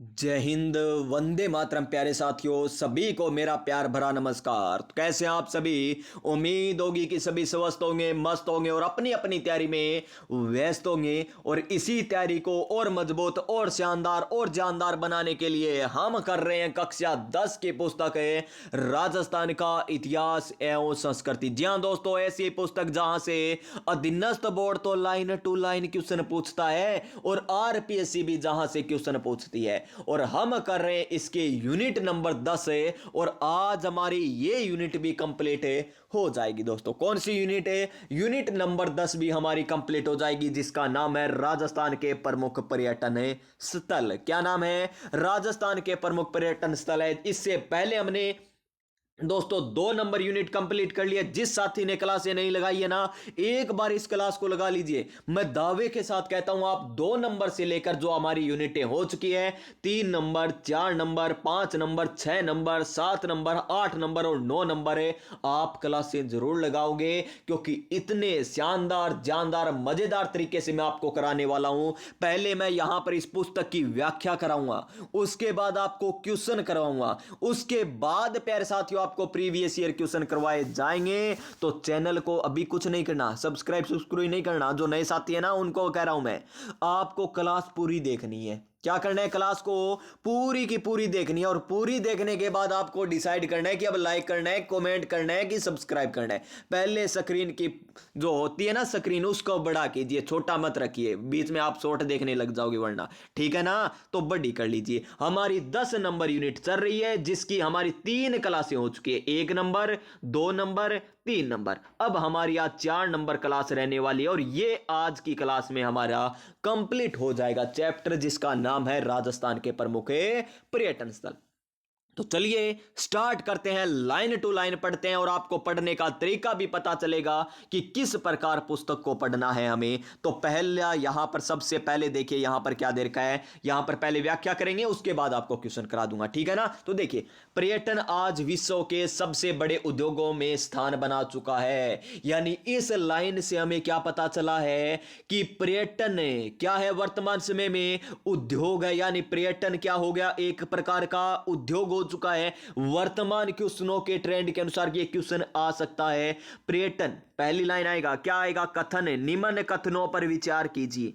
जय हिंद। वंदे मातरम। प्यारे साथियों, सभी को मेरा प्यार भरा नमस्कार। तो कैसे हैं आप सभी? उम्मीद होगी कि सभी स्वस्थ होंगे, मस्त होंगे और अपनी अपनी तैयारी में व्यस्त होंगे। और इसी तैयारी को और मजबूत और शानदार और जानदार बनाने के लिए हम कर रहे हैं कक्षा 10 की पुस्तक है राजस्थान का इतिहास एवं संस्कृति। जी हाँ दोस्तों, ऐसी पुस्तक जहां से अधीनस्थ बोर्ड तो लाइन टू लाइन क्वेश्चन पूछता है और आरपीएससी भी जहां से क्वेश्चन पूछती है। और हम कर रहे हैं इसके यूनिट नंबर 10 है और आज हमारी ये यूनिट भी कंप्लीट है हो जाएगी। दोस्तों कौन सी यूनिट है? यूनिट नंबर 10 भी हमारी कंप्लीट हो जाएगी, जिसका नाम है राजस्थान के प्रमुख पर्यटन स्थल। क्या नाम है? राजस्थान के प्रमुख पर्यटन स्थल है। इससे पहले हमने दोस्तों 2 नंबर यूनिट कंप्लीट कर लिया। जिस साथी ने क्लास नहीं लगाई है ना, एक बार इस क्लास को लगा लीजिए। मैं दावे के साथ कहता हूं आप 2 नंबर से लेकर जो हमारी यूनिटें हो चुकी है 3 number, 4 number, 5 number, 6 number, 7 number, 8 number और 9 नंबर है, आप क्लास से जरूर लगाओगे, क्योंकि इतने शानदार जानदार मजेदार तरीके से मैं आपको कराने वाला हूं। पहले मैं यहां पर इस पुस्तक की व्याख्या कराऊंगा, उसके बाद आपको क्वेश्चन करवाऊंगा, उसके बाद प्यारे साथियों आपको प्रीवियस ईयर क्वेश्चन करवाए जाएंगे। तो चैनल को अभी कुछ नहीं करना, सब्सक्राइब नहीं करना। जो नए साथी है ना, उनको कह रहा हूं मैं, आपको क्लास पूरी देखनी है। क्या करना है? क्लास को पूरी की पूरी देखनी है और पूरी देखने के बाद आपको डिसाइड करना है कि अब लाइक करना है, कमेंट करना है कि सब्सक्राइब करना है। पहले स्क्रीन की जो होती है ना स्क्रीन, उसको बड़ा कीजिए, छोटा मत रखिए, बीच में आप शॉर्ट देखने लग जाओगे वरना, ठीक है ना? तो बड़ी कर लीजिए। हमारी 10 नंबर यूनिट चल रही है, जिसकी हमारी 3 क्लासें हो चुकी है, 1 नंबर, 2 नंबर, 3 नंबर। अब हमारी आज 4 नंबर क्लास रहने वाली है और ये आज की क्लास में हमारा कंप्लीट हो जाएगा चैप्टर, जिसका नाम है राजस्थान के प्रमुख पर्यटन स्थल। तो चलिए स्टार्ट करते हैं, लाइन टू लाइन पढ़ते हैं और आपको पढ़ने का तरीका भी पता चलेगा कि किस प्रकार पुस्तक को पढ़ना है हमें। तो पहला यहां पर सबसे पहले देखिए, यहां पर क्या दे रखा है। यहां पर पहले व्याख्या करेंगे, उसके बाद आपको क्वेश्चन करा दूंगा, ठीक है ना? तो देखिए, पर्यटन आज विश्व के सबसे बड़े उद्योगों में स्थान बना चुका है। यानी इस लाइन से हमें क्या पता चला है कि पर्यटन क्या है? वर्तमान समय में उद्योग है। यानी पर्यटन क्या हो गया? एक प्रकार का उद्योग हो चुका है। वर्तमान क्वेश्चनों के ट्रेंड के अनुसार ये क्वेश्चन आ सकता है। पर्यटन, पहली लाइन आएगा, क्या आएगा? कथन, निम्न कथनों पर विचार कीजिए।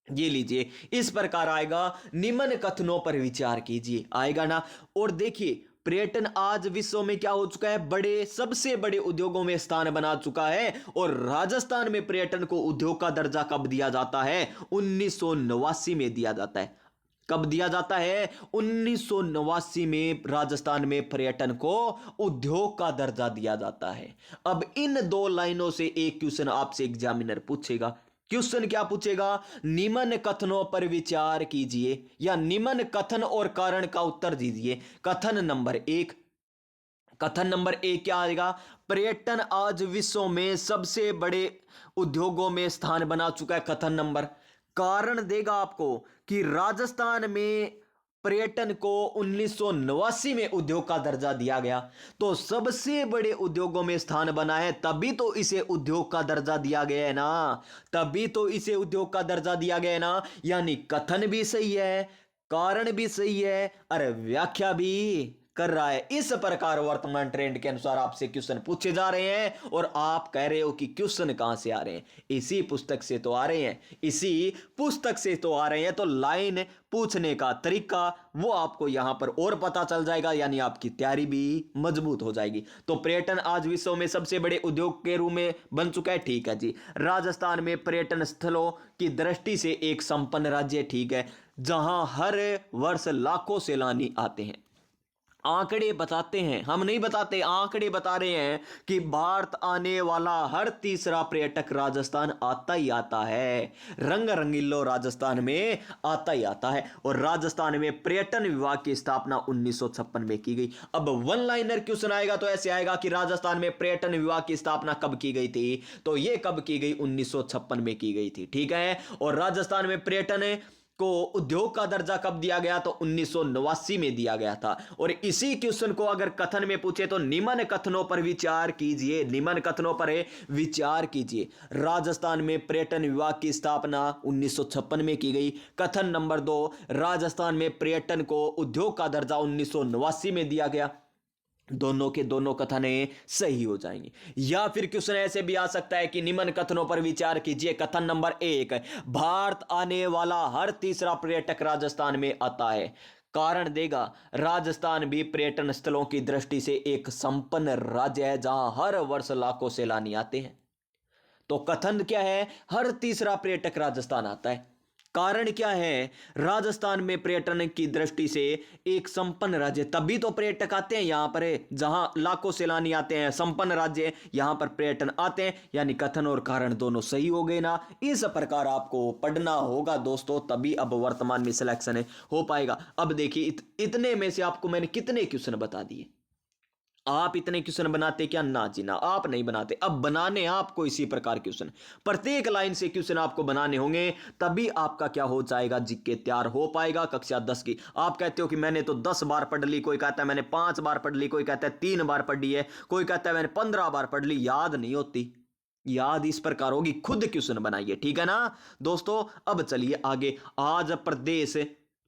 ये लीजिए, इस प्रकार आएगा, निम्न कथनों पर विचार कीजिए, आएगा ना? और देखिए, पर्यटन आज विश्व में क्या हो चुका है? बड़े, सबसे बड़े उद्योगों में स्थान बना चुका है। और राजस्थान में पर्यटन को उद्योग का दर्जा कब दिया जाता है? 1989 में दिया जाता है। कब दिया जाता है? 1989 में राजस्थान में पर्यटन को उद्योग का दर्जा दिया जाता है। अब इन 2 लाइनों से एक क्वेश्चन आपसे एग्जामिनर पूछेगा। क्वेश्चन क्या पूछेगा? निम्न कथनों पर विचार कीजिए, या निम्न कथन और कारण का उत्तर दीजिए। कथन नंबर 1, कथन नंबर 1 क्या आएगा? पर्यटन आज विश्व में सबसे बड़े उद्योगों में स्थान बना चुका है। कथन नंबर, कारण देगा आपको कि राजस्थान में पर्यटन को 1989 में उद्योग का दर्जा दिया गया, तो सबसे बड़े उद्योगों में स्थान बना है, तभी तो इसे उद्योग का दर्जा दिया गया है ना, तभी तो इसे उद्योग का दर्जा दिया गया है ना। यानी कथन भी सही है, कारण भी सही है, अरे व्याख्या भी कर रहा है। इस प्रकार वर्तमान ट्रेंड के अनुसार आपसे क्वेश्चन पूछे जा रहे हैं और आप कह रहे हो कि क्वेश्चन कहां से आ रहे हैं? इसी पुस्तक से तो आ रहे हैं, इसी पुस्तक से तो आ रहे हैं। तो लाइन पूछने का तरीका वो आपको यहां पर और पता चल जाएगा, यानी आपकी तैयारी भी मजबूत हो जाएगी। तो पर्यटन आज विश्व में सबसे बड़े उद्योग के रूप में बन चुका है, ठीक है जी। राजस्थान में पर्यटन स्थलों की दृष्टि से एक संपन्न राज्य, ठीक है, जहां हर वर्ष लाखों सैलानी आते हैं। आंकड़े बताते हैं, हम नहीं बताते, आंकड़े बता रहे हैं कि भारत आने वाला हर तीसरा पर्यटक राजस्थान आता ही आता है। रंग रंगीलो राजस्थान में आता ही आता है। और राजस्थान में पर्यटन विभाग की स्थापना 1956 में की गई। अब वन लाइनर क्वेश्चन आएगा तो ऐसे आएगा कि राजस्थान में पर्यटन विभाग की स्थापना कब की गई थी? तो यह कब की गई? 1956 में की गई थी, ठीक है। और राजस्थान में पर्यटन को उद्योग का दर्जा कब दिया गया? तो 1989 में दिया गया था। और इसी क्वेश्चन को अगर कथन में पूछे तो निम्न कथनों पर विचार कीजिए, निम्न कथनों पर विचार कीजिए। राजस्थान में पर्यटन विभाग की स्थापना 1956 में की गई। कथन नंबर 2, राजस्थान में पर्यटन को उद्योग का दर्जा 1989 में दिया गया। दोनों के दोनों कथन सही हो जाएंगे। या फिर क्वेश्चन ऐसे भी आ सकता है कि निम्न कथनों पर विचार कीजिए। कथन नंबर 1, भारत आने वाला हर तीसरा पर्यटक राजस्थान में आता है। कारण देगा, राजस्थान भी पर्यटन स्थलों की दृष्टि से एक संपन्न राज्य है जहां हर वर्ष लाखों सैलानी आते हैं। तो कथन क्या है? हर तीसरा पर्यटक राजस्थान आता है। कारण क्या है? राजस्थान में पर्यटन की दृष्टि से एक संपन्न राज्य, तभी तो पर्यटक आते हैं यहां पर, जहां लाखों सैलानी आते हैं, संपन्न राज्य यहां पर पर्यटन आते हैं। यानी कथन और कारण दोनों सही हो गए ना। इस प्रकार आपको पढ़ना होगा दोस्तों, तभी अब वर्तमान में सिलेक्शन हो पाएगा। अब देखिए इतने में से आपको मैंने कितने क्वेश्चन बता दिए। आप इतने क्वेश्चन बनाते क्या? ना जी ना, आप नहीं बनाते। अब बनाने आपको इसी प्रकार क्वेश्चन, प्रत्येक लाइन से क्वेश्चन आपको बनाने होंगे, तभी आपका क्या हो जाएगा, जीके तैयार हो पाएगा कक्षा 10 की। आप कहते हो कि मैंने तो 10 बार पढ़ ली, कोई कहता है मैंने 5 बार पढ़ ली, कोई कहता है 3 बार पढ़ ली है, कोई कहता है मैंने 15 बार पढ़ ली। याद नहीं होती, याद इस प्रकार होगी, खुद क्वेश्चन बनाइए, ठीक है ना दोस्तों। अब चलिए आगे। आज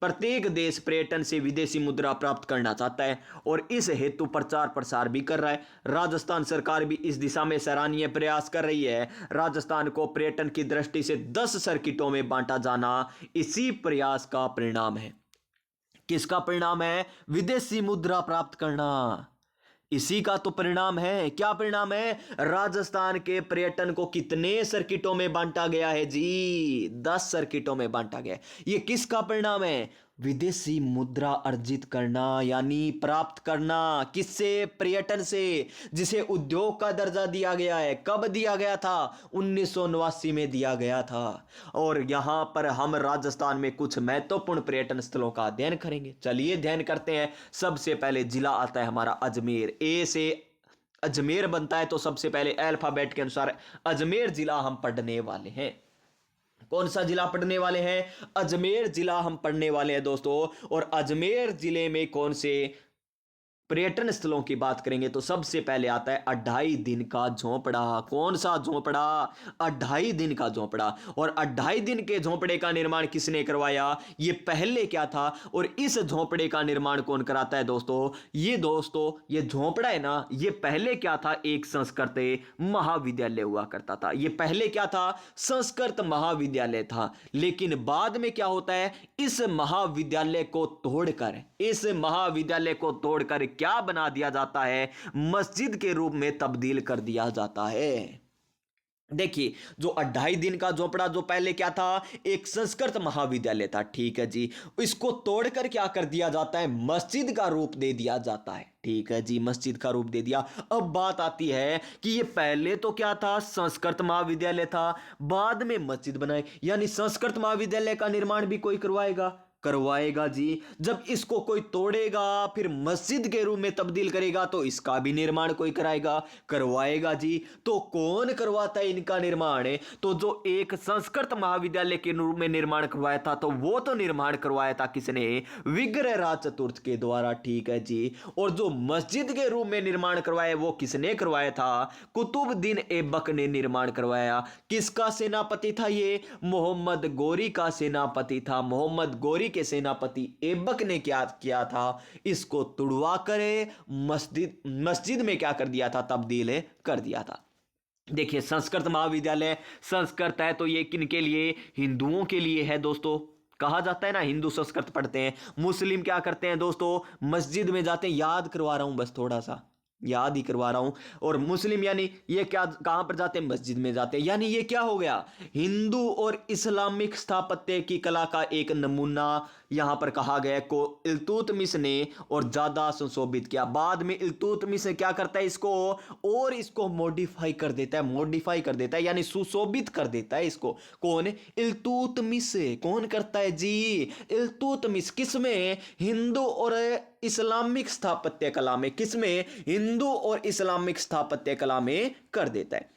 प्रत्येक देश पर्यटन से विदेशी मुद्रा प्राप्त करना चाहता है और इस हेतु प्रचार प्रसार भी कर रहा है। राजस्थान सरकार भी इस दिशा में सराहनीय प्रयास कर रही है। राजस्थान को पर्यटन की दृष्टि से 10 सर्किटों में बांटा जाना इसी प्रयास का परिणाम है। किसका परिणाम है? विदेशी मुद्रा प्राप्त करना, इसी का तो परिणाम है। क्या परिणाम है? राजस्थान के पर्यटन को कितने सर्किटों में बांटा गया है जी? 10 सर्किटों में बांटा गया है। ये किसका परिणाम है? विदेशी मुद्रा अर्जित करना, यानी प्राप्त करना। किससे? पर्यटन से, जिसे उद्योग का दर्जा दिया गया है। कब दिया गया था? 1989 में दिया गया था। और यहां पर हम राजस्थान में कुछ महत्वपूर्ण पर्यटन स्थलों का अध्ययन करेंगे। चलिए अध्ययन करते हैं। सबसे पहले जिला आता है हमारा अजमेर। ए से अजमेर बनता है, तो सबसे पहले अल्फाबेट के अनुसार अजमेर जिला हम पढ़ने वाले हैं। कौन सा जिला पढ़ने वाले हैं? अजमेर जिला हम पढ़ने वाले हैं दोस्तों। और अजमेर जिले में कौन से पर्यटन स्थलों की बात करेंगे तो सबसे पहले आता है 2.5 दिन का झोंपड़ा। कौन सा झोंपड़ा? 2.5 दिन का झोंपड़ा। और 2.5 दिन के झोंपड़े का निर्माण किसने करवाया? ये पहले क्या था और इस झोंपड़े का निर्माण कौन कराता है दोस्तों? ये झोंपड़ा है ना, ये पहले क्या था? एक संस्कृत महाविद्यालय हुआ करता था। ये पहले क्या था? संस्कृत महाविद्यालय था। लेकिन बाद में क्या होता है? इस महाविद्यालय को तोड़कर क्या बना दिया जाता है? मस्जिद के रूप में तब्दील कर दिया जाता है। देखिए, जो 2.5 दिन का झोपड़ा जो पहले क्या था? एक संस्कृत महाविद्यालय था, ठीक है जी। इसको तोड़कर क्या कर दिया जाता है? मस्जिद का रूप दे दिया जाता है, ठीक है जी, मस्जिद का रूप दे दिया। अब बात आती है कि ये पहले तो क्या था? संस्कृत महाविद्यालय था, बाद में मस्जिद बनाए, यानी संस्कृत महाविद्यालय का निर्माण भी कोई करवाएगा जी। जब इसको कोई तोड़ेगा फिर मस्जिद के रूप में तब्दील करेगा तो इसका भी निर्माण कोई करवाएगा जी। तो कौन करवाता है इनका निर्माण? तो जो एक संस्कृत महाविद्यालय के रूप में निर्माण करवाया था, तो वो तो निर्माण करवाया था किसने? विग्रहराज चतुर्थ के द्वारा, ठीक है जी। और जो मस्जिद के रूप में निर्माण करवाया वो किसने करवाया था? कुतुबुद्दीन ऐबक ने निर्माण करवाया। किसका सेनापति था ये? मोहम्मद गोरी का सेनापति था। मोहम्मद गोरी के सेनापति ऐबक ने क्या किया था? इसको तुड़वा कर मस्जिद में क्या कर दिया था? तब्दील कर दिया था। देखिए, संस्कृत महाविद्यालय संस्कृत है तो ये किनके लिए? हिंदुओं के लिए है दोस्तों। कहा जाता है ना, हिंदू संस्कृत पढ़ते हैं। मुस्लिम क्या करते हैं दोस्तों? मस्जिद में जाते हैं। याद करवा रहा हूं, बस थोड़ा सा याद ही करवा रहा हूं। और मुस्लिम यानी ये क्या, कहां पर जाते हैं? मस्जिद में जाते हैं। यानी ये क्या हो गया? हिंदू और इस्लामिक स्थापत्य की कला का एक नमूना यहां पर कहा गया को इल्तुतमिश ने और ज्यादा सुशोभित किया। बाद में इल्तुतमिश क्या करता है? इसको मॉडिफाई कर देता है, यानी सुशोभित कर देता है इसको। कौन? इल्तुतमिश। कौन करता है जी? इल्तुतमिश। किसमें? हिंदू और इस्लामिक स्थापत्य कला में। किसमें? हिंदू और इस्लामिक स्थापत्य कला में कर देता है।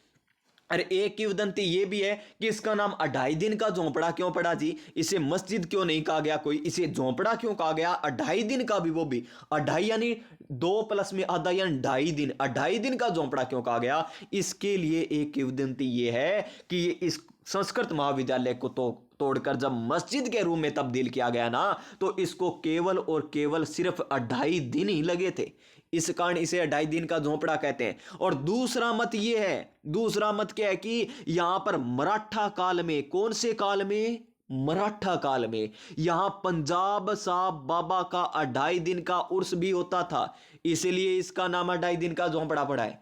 अरे एक किंवदंती ये भी है कि इसका नाम अढ़ाई दिन का झोंपड़ा क्यों पड़ा जी? इसे मस्जिद क्यों नहीं कहा गया? कोई इसे झोंपड़ा क्यों कहा गया? अढ़ाई दिन का भी, वो भी अढ़ाई यानी दो प्लस में आधा यानी ढाई दिन, अढ़ाई दिन का झोंपड़ा क्यों कहा गया? इसके लिए एक किंवदंती ये है कि ये इस संस्कृत महाविद्यालय को तो तोड़कर जब मस्जिद के रूम में तब्दील किया गया ना, तो इसको केवल और केवल सिर्फ अढ़ाई दिन ही लगे थे। इस कारण इसे अढ़ाई दिन का झोंपड़ा कहते हैं। और दूसरा मत यह है, दूसरा मत क्या है कि यहां पर मराठा काल में, कौन से काल में? मराठा काल में यहां पंजाब साहब बाबा का अढ़ाई दिन का उर्स भी होता था, इसलिए इसका नाम अढ़ाई दिन का झोंपड़ा पड़ा है।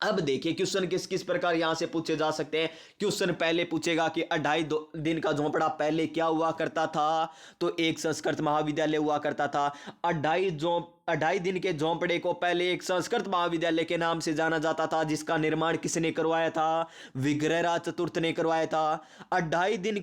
अब देखिए क्वेश्चन किस किस प्रकार यहां से पूछे जा सकते हैं। क्वेश्चन पहले पूछेगा कि अढ़ाई दिन का झोंपड़ा पहले क्या हुआ करता था? तो एक संस्कृत महाविद्यालय हुआ करता था। अढ़ाई दिन के झोंपड़े को पहले एक संस्कृत महाविद्यालय के नाम से जाना जाता था, जिसका निर्माण किसने करवाया था? विग्रहराज चतुर्थ ने करवाया था। अढ़ाई दिन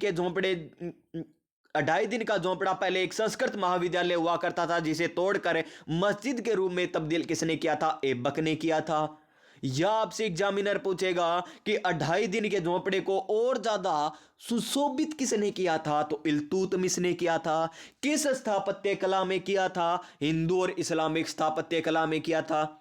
का झोंपड़ा पहले एक संस्कृत महाविद्यालय हुआ करता था, जिसे तोड़कर मस्जिद के रूप में तब्दील किसने किया था? ऐबक ने किया था। या आपसे एग्जामिनर पूछेगा कि अढ़ाई दिन के झोंपड़े को और ज्यादा सुशोभित किसने किया था? तो इल्तुतमिश ने किया था। किस स्थापत्य कला में किया था? हिंदू और इस्लामिक स्थापत्य कला में किया था।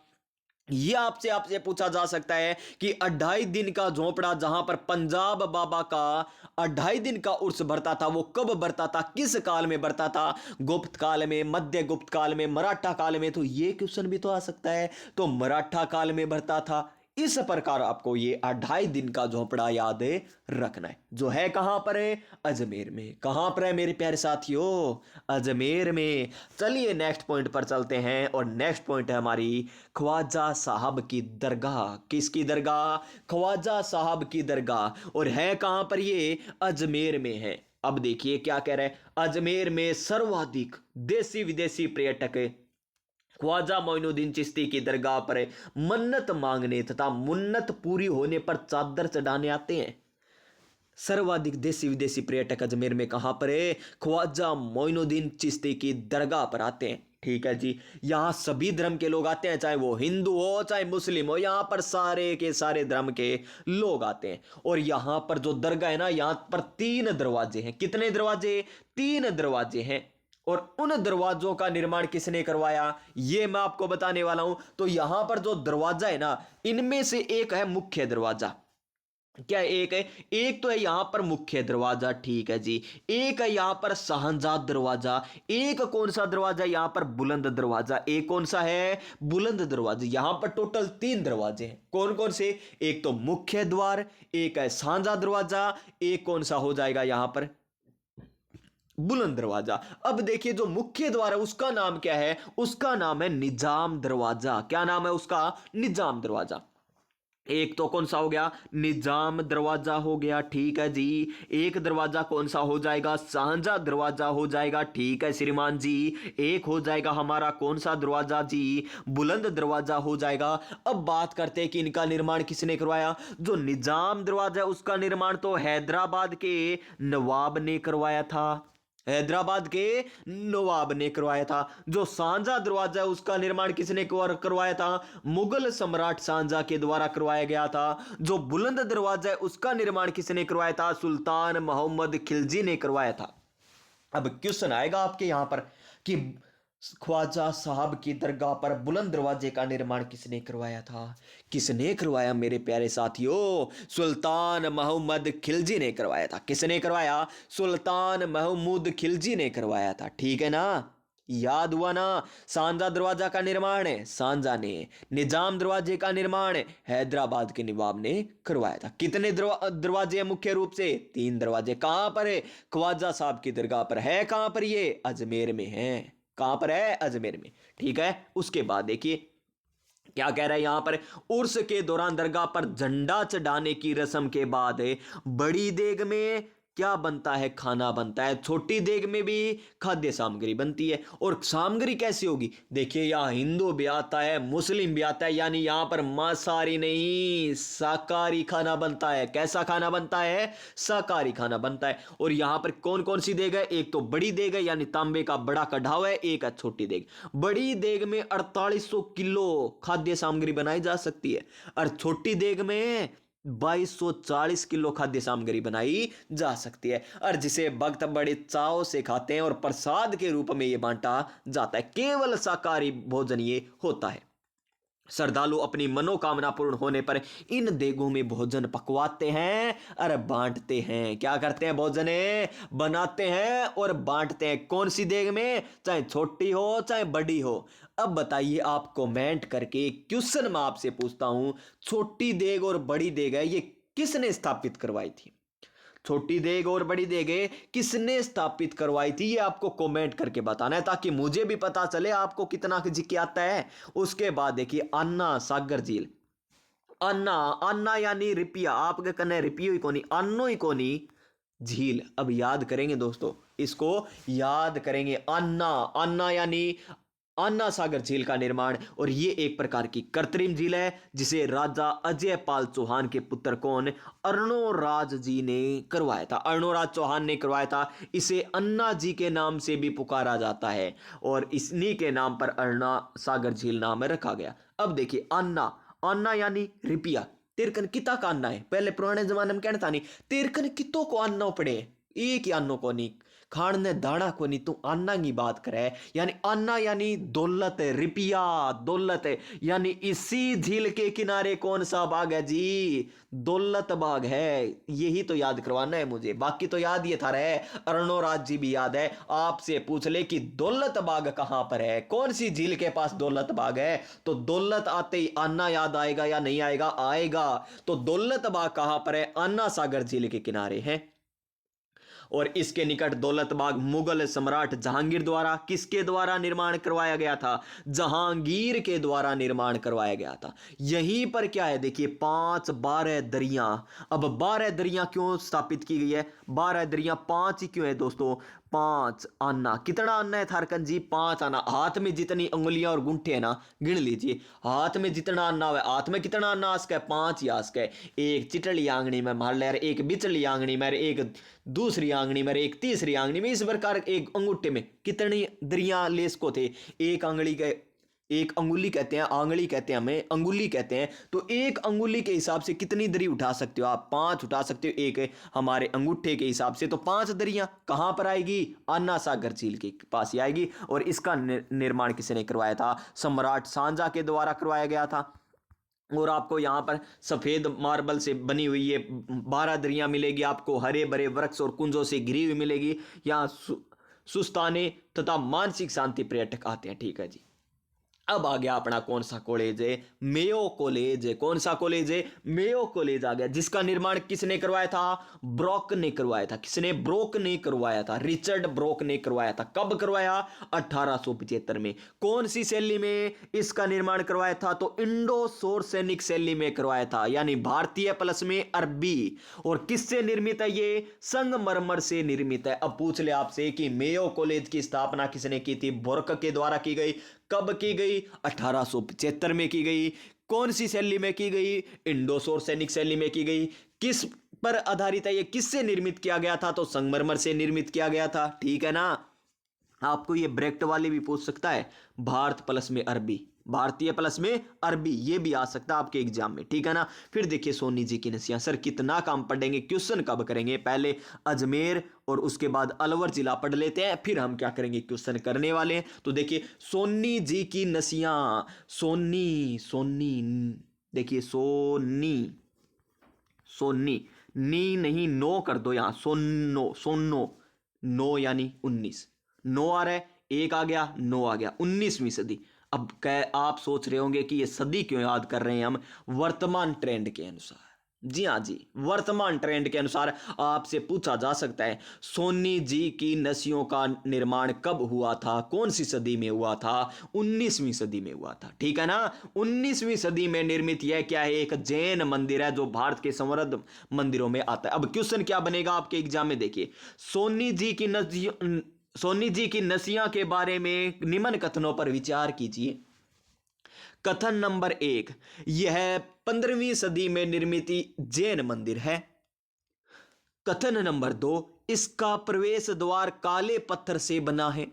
यह आपसे पूछा जा सकता है कि अढ़ाई दिन का झोंपड़ा जहां पर पंजाब बाबा का अढ़ाई दिन का उर्स भरता था, वो कब भरता था? किस काल में भरता था? गुप्त काल में, मध्य गुप्त काल में, मराठा काल में? तो यह क्वेश्चन भी तो आ सकता है। तो मराठा काल में भरता था। इस प्रकार आपको ये अढ़ाई दिन का झोंपड़ा याद रखना है, जो है कहां पर है? अजमेर में। कहां पर है मेरे प्यारे साथियों? अजमेर में। चलिए नेक्स्ट पॉइंट पर चलते हैं, और नेक्स्ट पॉइंट है हमारी ख्वाजा साहब की दरगाह। किसकी दरगाह? ख्वाजा साहब की दरगाह। और है कहां पर ये? अजमेर में है। अब देखिए क्या कह रहा है, अजमेर में सर्वाधिक देसी विदेशी पर्यटक ख्वाजा मोइनुद्दीन चिश्ती की दरगाह पर मन्नत मांगने तथा मुन्नत पूरी होने पर चादर चढ़ाने आते हैं। सर्वाधिक देसी विदेशी पर्यटक अजमेर में कहां पर है? ख्वाजा मोइनुद्दीन चिश्ती की दरगाह पर आते हैं। ठीक है जी। यहां सभी धर्म के लोग आते हैं, चाहे वो हिंदू हो चाहे मुस्लिम हो, यहां पर सारे के सारे धर्म के लोग आते हैं। और यहां पर जो दरगाह है ना, यहां पर 3 दरवाजे हैं। कितने दरवाजे? 3 दरवाजे हैं। और उन दरवाजों का निर्माण किसने करवाया, यह मैं आपको बताने वाला हूं। तो यहां पर जो दरवाजा है ना, इनमें से एक है मुख्य दरवाजा। क्या एक है? एक तो है यहां पर मुख्य दरवाजा, ठीक है जी। एक है यहां पर शाहजहां दरवाजा। एक कौन सा दरवाजा? यहां पर बुलंद दरवाजा। एक कौन सा है? बुलंद दरवाजा। यहां पर टोटल 3 दरवाजे हैं। कौन कौन से? एक तो मुख्य द्वार, एक है शाहजहां दरवाजा, एक कौन सा हो जाएगा यहां पर? बुलंद दरवाजा। अब देखिए जो मुख्य द्वार है उसका नाम क्या है? उसका नाम है निजाम दरवाजा। क्या नाम है उसका? निजाम दरवाजा। एक तो कौन सा हो गया? निजाम दरवाजा हो गया, ठीक है जी। एक दरवाजा कौन सा हो जाएगा? शाहजहां दरवाजा हो जाएगा, ठीक है श्रीमान जी। एक हो जाएगा हमारा कौन सा दरवाजा जी? बुलंद दरवाजा हो जाएगा। अब बात करते हैं कि इनका निर्माण किसने करवाया। जो निजाम दरवाजा उसका निर्माण तो हैदराबाद के नवाब ने करवाया था। हैदराबाद के नवाब ने करवाया था। जो शाहजहां दरवाजा है उसका निर्माण किसने करवाया था? मुगल सम्राट शाहजहां के द्वारा करवाया गया था। जो बुलंद दरवाजा है उसका निर्माण किसने करवाया था? सुल्तान मोहम्मद खिलजी ने करवाया था। अब क्वेश्चन आएगा आपके यहां पर कि ख्वाजा साहब की दरगाह पर बुलंद दरवाजे का निर्माण किसने करवाया था? किसने करवाया मेरे प्यारे साथियों? सुल्तान मोहम्मद खिलजी ने करवाया था। किसने करवाया? सुल्तान महमूद खिलजी ने करवाया था, ठीक है ना? याद हुआ ना? शाहजहां दरवाजा का निर्माण है शाहजहां ने, निजाम दरवाजे का निर्माण हैदराबाद के नवाब ने करवाया था। कितने दरवाजे हैं मुख्य रूप से? 3 दरवाजे। कहां पर है? ख्वाजा साहब की दरगाह पर है। कहां पर? ये अजमेर में है। कहां पर है? अजमेर में, ठीक है। उसके बाद देखिए क्या कह रहा है यहां पर, उर्स के दौरान दरगाह पर झंडा चढ़ाने की रस्म के बाद बड़ी देग में क्या बनता है? खाना बनता है। छोटी देग में भी खाद्य सामग्री बनती है। और सामग्री कैसी होगी? देखिए यहां हिंदू भी आता है, मुस्लिम भी आता है, यानी यहां पर मांसाहारी नहीं शाकाहारी खाना बनता है। कैसा खाना बनता है? शाकाहारी खाना बनता है। और यहां पर कौन कौन सी देग है? एक तो बड़ी देग है, यानी तांबे का बड़ा कढ़ाव है। एक है छोटी देग। बड़ी देग में 4800 किलो खाद्य सामग्री बनाई जा सकती है, और छोटी देग में 2240 किलो खाद्य सामग्री बनाई जा सकती है, और जिसे भक्त बड़े चाव से खाते हैं और प्रसाद के रूप में ये बांटा जाता है। केवल शाकाहारी भोजन ये होता है। श्रद्धालु अपनी मनोकामना पूर्ण होने पर इन देगों में भोजन पकवाते हैं और बांटते हैं। क्या करते हैं? भोजन बनाते हैं और बांटते हैं। कौन सी देग में? चाहे छोटी हो चाहे बड़ी हो। अब बताइए, आप कमेंट करके क्वेश्चन मैं आपसे पूछता हूं, छोटी देग और बड़ी देग है, ये किसने स्थापित करवाई थी? छोटी देग और बड़ी देगे किसने स्थापित करवाई थी, ये आपको कमेंट करके बताना है, ताकि मुझे भी पता चले आपको कितना जिक्र आता है। उसके बाद देखिए, अन्ना सागर झील। अन्ना, अन्ना यानी रिपिया, आपके कने रिपियो ही कोनी, अन्नो ही कोनी, झील। अब याद करेंगे दोस्तों, इसको याद करेंगे। अन्ना, अन्ना यानी अन्ना सागर झील का निर्माण, और ये एक प्रकार की कृत्रिम झील है, जिसे राजा अजय पाल चौहान के पुत्र कौन? अर्णोराज जी ने करवाया था। अर्णोराज चौहान ने करवाया था। इसे अन्ना जी के नाम से भी पुकारा जाता है, और इन्हीं के नाम पर अन्ना सागर झील नाम रखा गया। अब देखिए, अन्ना, अन्ना यानी रिपिया। तिरकन किता का अन्ना है, पहले पुराने जमाने में कहना था नहीं, तिरकन कितो को अन्ना पड़े, एक ही अन्नो को नहीं, खान ने दाना को नहीं, तू अन्ना की बात करे। यानी अन्ना यानी दौलत है, रिपिया दौलत है। यानी इसी झील के किनारे कौन सा बाग है जी? दौलत बाग है। यही तो याद करवाना है मुझे, बाकी तो याद ये था रे, अर्णोराज जी भी याद है। आपसे पूछ ले कि दौलत बाग कहां पर है, कौन सी झील के पास दौलत बाग है, तो दौलत आते ही अन्ना याद आएगा या नहीं आएगा? आएगा। तो दौलत बाग कहां पर है? अन्ना सागर झील के किनारे है। और इसके निकट दौलत बाग मुगल सम्राट जहांगीर द्वारा, किसके द्वारा निर्माण करवाया गया था? जहांगीर के द्वारा निर्माण करवाया गया था। यहीं पर क्या है देखिए, 12 दरियां। अब 12 दरियां क्यों स्थापित की गई है? 12 दरियां 5 ही क्यों है दोस्तों? 5 आना। कितना आना है थारकन जी? 5 आना। हाथ में जितनी उंगलियां और गुंठे है ना, गिन लीजिए। हाथ में जितना आना है, हाथ में कितना आना आस्क है? 5 ही आस्क है। एक चिटली आंगनी में मार ले, एक बिचली आंगनी में, एक दूसरी आंगनी में, एक तीसरी आंगनी में, इस प्रकार एक अंगूठे में कितनी दरियां लेस को थे? एक अंगली के, एक अंगुली कहते हैं, आंगली कहते हैं, हमें अंगुली कहते हैं। तो एक अंगुली के हिसाब से कितनी दरी उठा सकते हो आप? 5 उठा सकते हो। एक हमारे अंगूठे के हिसाब से तो 5 दरियां कहां पर आएगी? अन्ना सागर झील के पास ही आएगी। और इसका निर्माण किसने करवाया था? सम्राट सांझा के द्वारा करवाया गया था। और आपको यहाँ पर सफेद मार्बल से बनी हुई ये 12 दरियां मिलेगी आपको, हरे भरे वृक्ष और कुंजों से घिरी हुई मिलेगी। यहाँ सुस्ताने तथा मानसिक शांति पर्यटक आते हैं। ठीक है जी। अब आ गया अपना कौन सा कॉलेज है? मेयो कॉलेज है। कौन सा कॉलेज है? मेयो कॉलेज आ गया, जिसका निर्माण किसने करवाया था? ब्रोक ने करवाया था। किसने? ब्रोक ने करवाया था। रिचर्ड ब्रोक ने करवाया था। कब करवाया? 1875 में। कौन सी शैली में इसका निर्माण करवाया था? तो इंडो सौर सैनिक शैली में करवाया था, यानी भारतीय प्लस में अरबी। और किससे निर्मित है ये? संगमरमर से निर्मित है। अब पूछ ले आपसे कि मेयो कॉलेज की स्थापना किसने की थी? ब्रोक के द्वारा की गई। कब की गई? 1875 में की गई। कौन सी शैली में की गई? इंडो सौर सैनिक शैली में की गई। किस पर आधारित है ये? किससे निर्मित किया गया था? तो संगमरमर से निर्मित किया गया था। ठीक है ना। आपको ये ब्रैकेट वाली भी पूछ सकता है, भारत प्लस में अरबी, भारतीय प्लस में अरबी, ये भी आ सकता है आपके एग्जाम में। ठीक है ना। फिर देखिए सोनी जी की नसियां। सर कितना काम पढ़ेंगे, क्वेश्चन कब करेंगे? पहले अजमेर और उसके बाद अलवर जिला पढ़ लेते हैं, फिर हम क्या करेंगे, क्वेश्चन करने वाले हैं। तो देखिए सोनी जी की नसियां, सोनी, सोनी, देखिए सोनी, सोनी, नी नहीं नो कर दो यहां, सोनो, सोनो, नो यानी 19, नो आ रहा है, एक आ गया, नो आ गया, 19वीं सदी। अब कह आप सोच रहे होंगे कि ये सदी क्यों याद कर रहे हैं हम? वर्तमान ट्रेंड के अनुसार। जी हाँ जी, वर्तमान ट्रेंड के अनुसार आपसे पूछा जा सकता है सोनी जी की नसियों का निर्माण कब हुआ था, कौन सी सदी में हुआ था? 19वीं सदी में हुआ था। ठीक है ना। 19वीं सदी में निर्मित यह क्या है? एक जैन मंदिर है, जो भारत के समृद्ध मंदिरों में आता है। अब क्वेश्चन क्या बनेगा आपके एग्जाम में? देखिए सोनी जी की नसियों, सोनी जी की नसियां के बारे में निम्न कथनों पर विचार कीजिए। कथन नंबर 1, यह 15वीं सदी में निर्मित जैन मंदिर है। कथन नंबर 2, इसका प्रवेश द्वार काले पत्थर से बना है।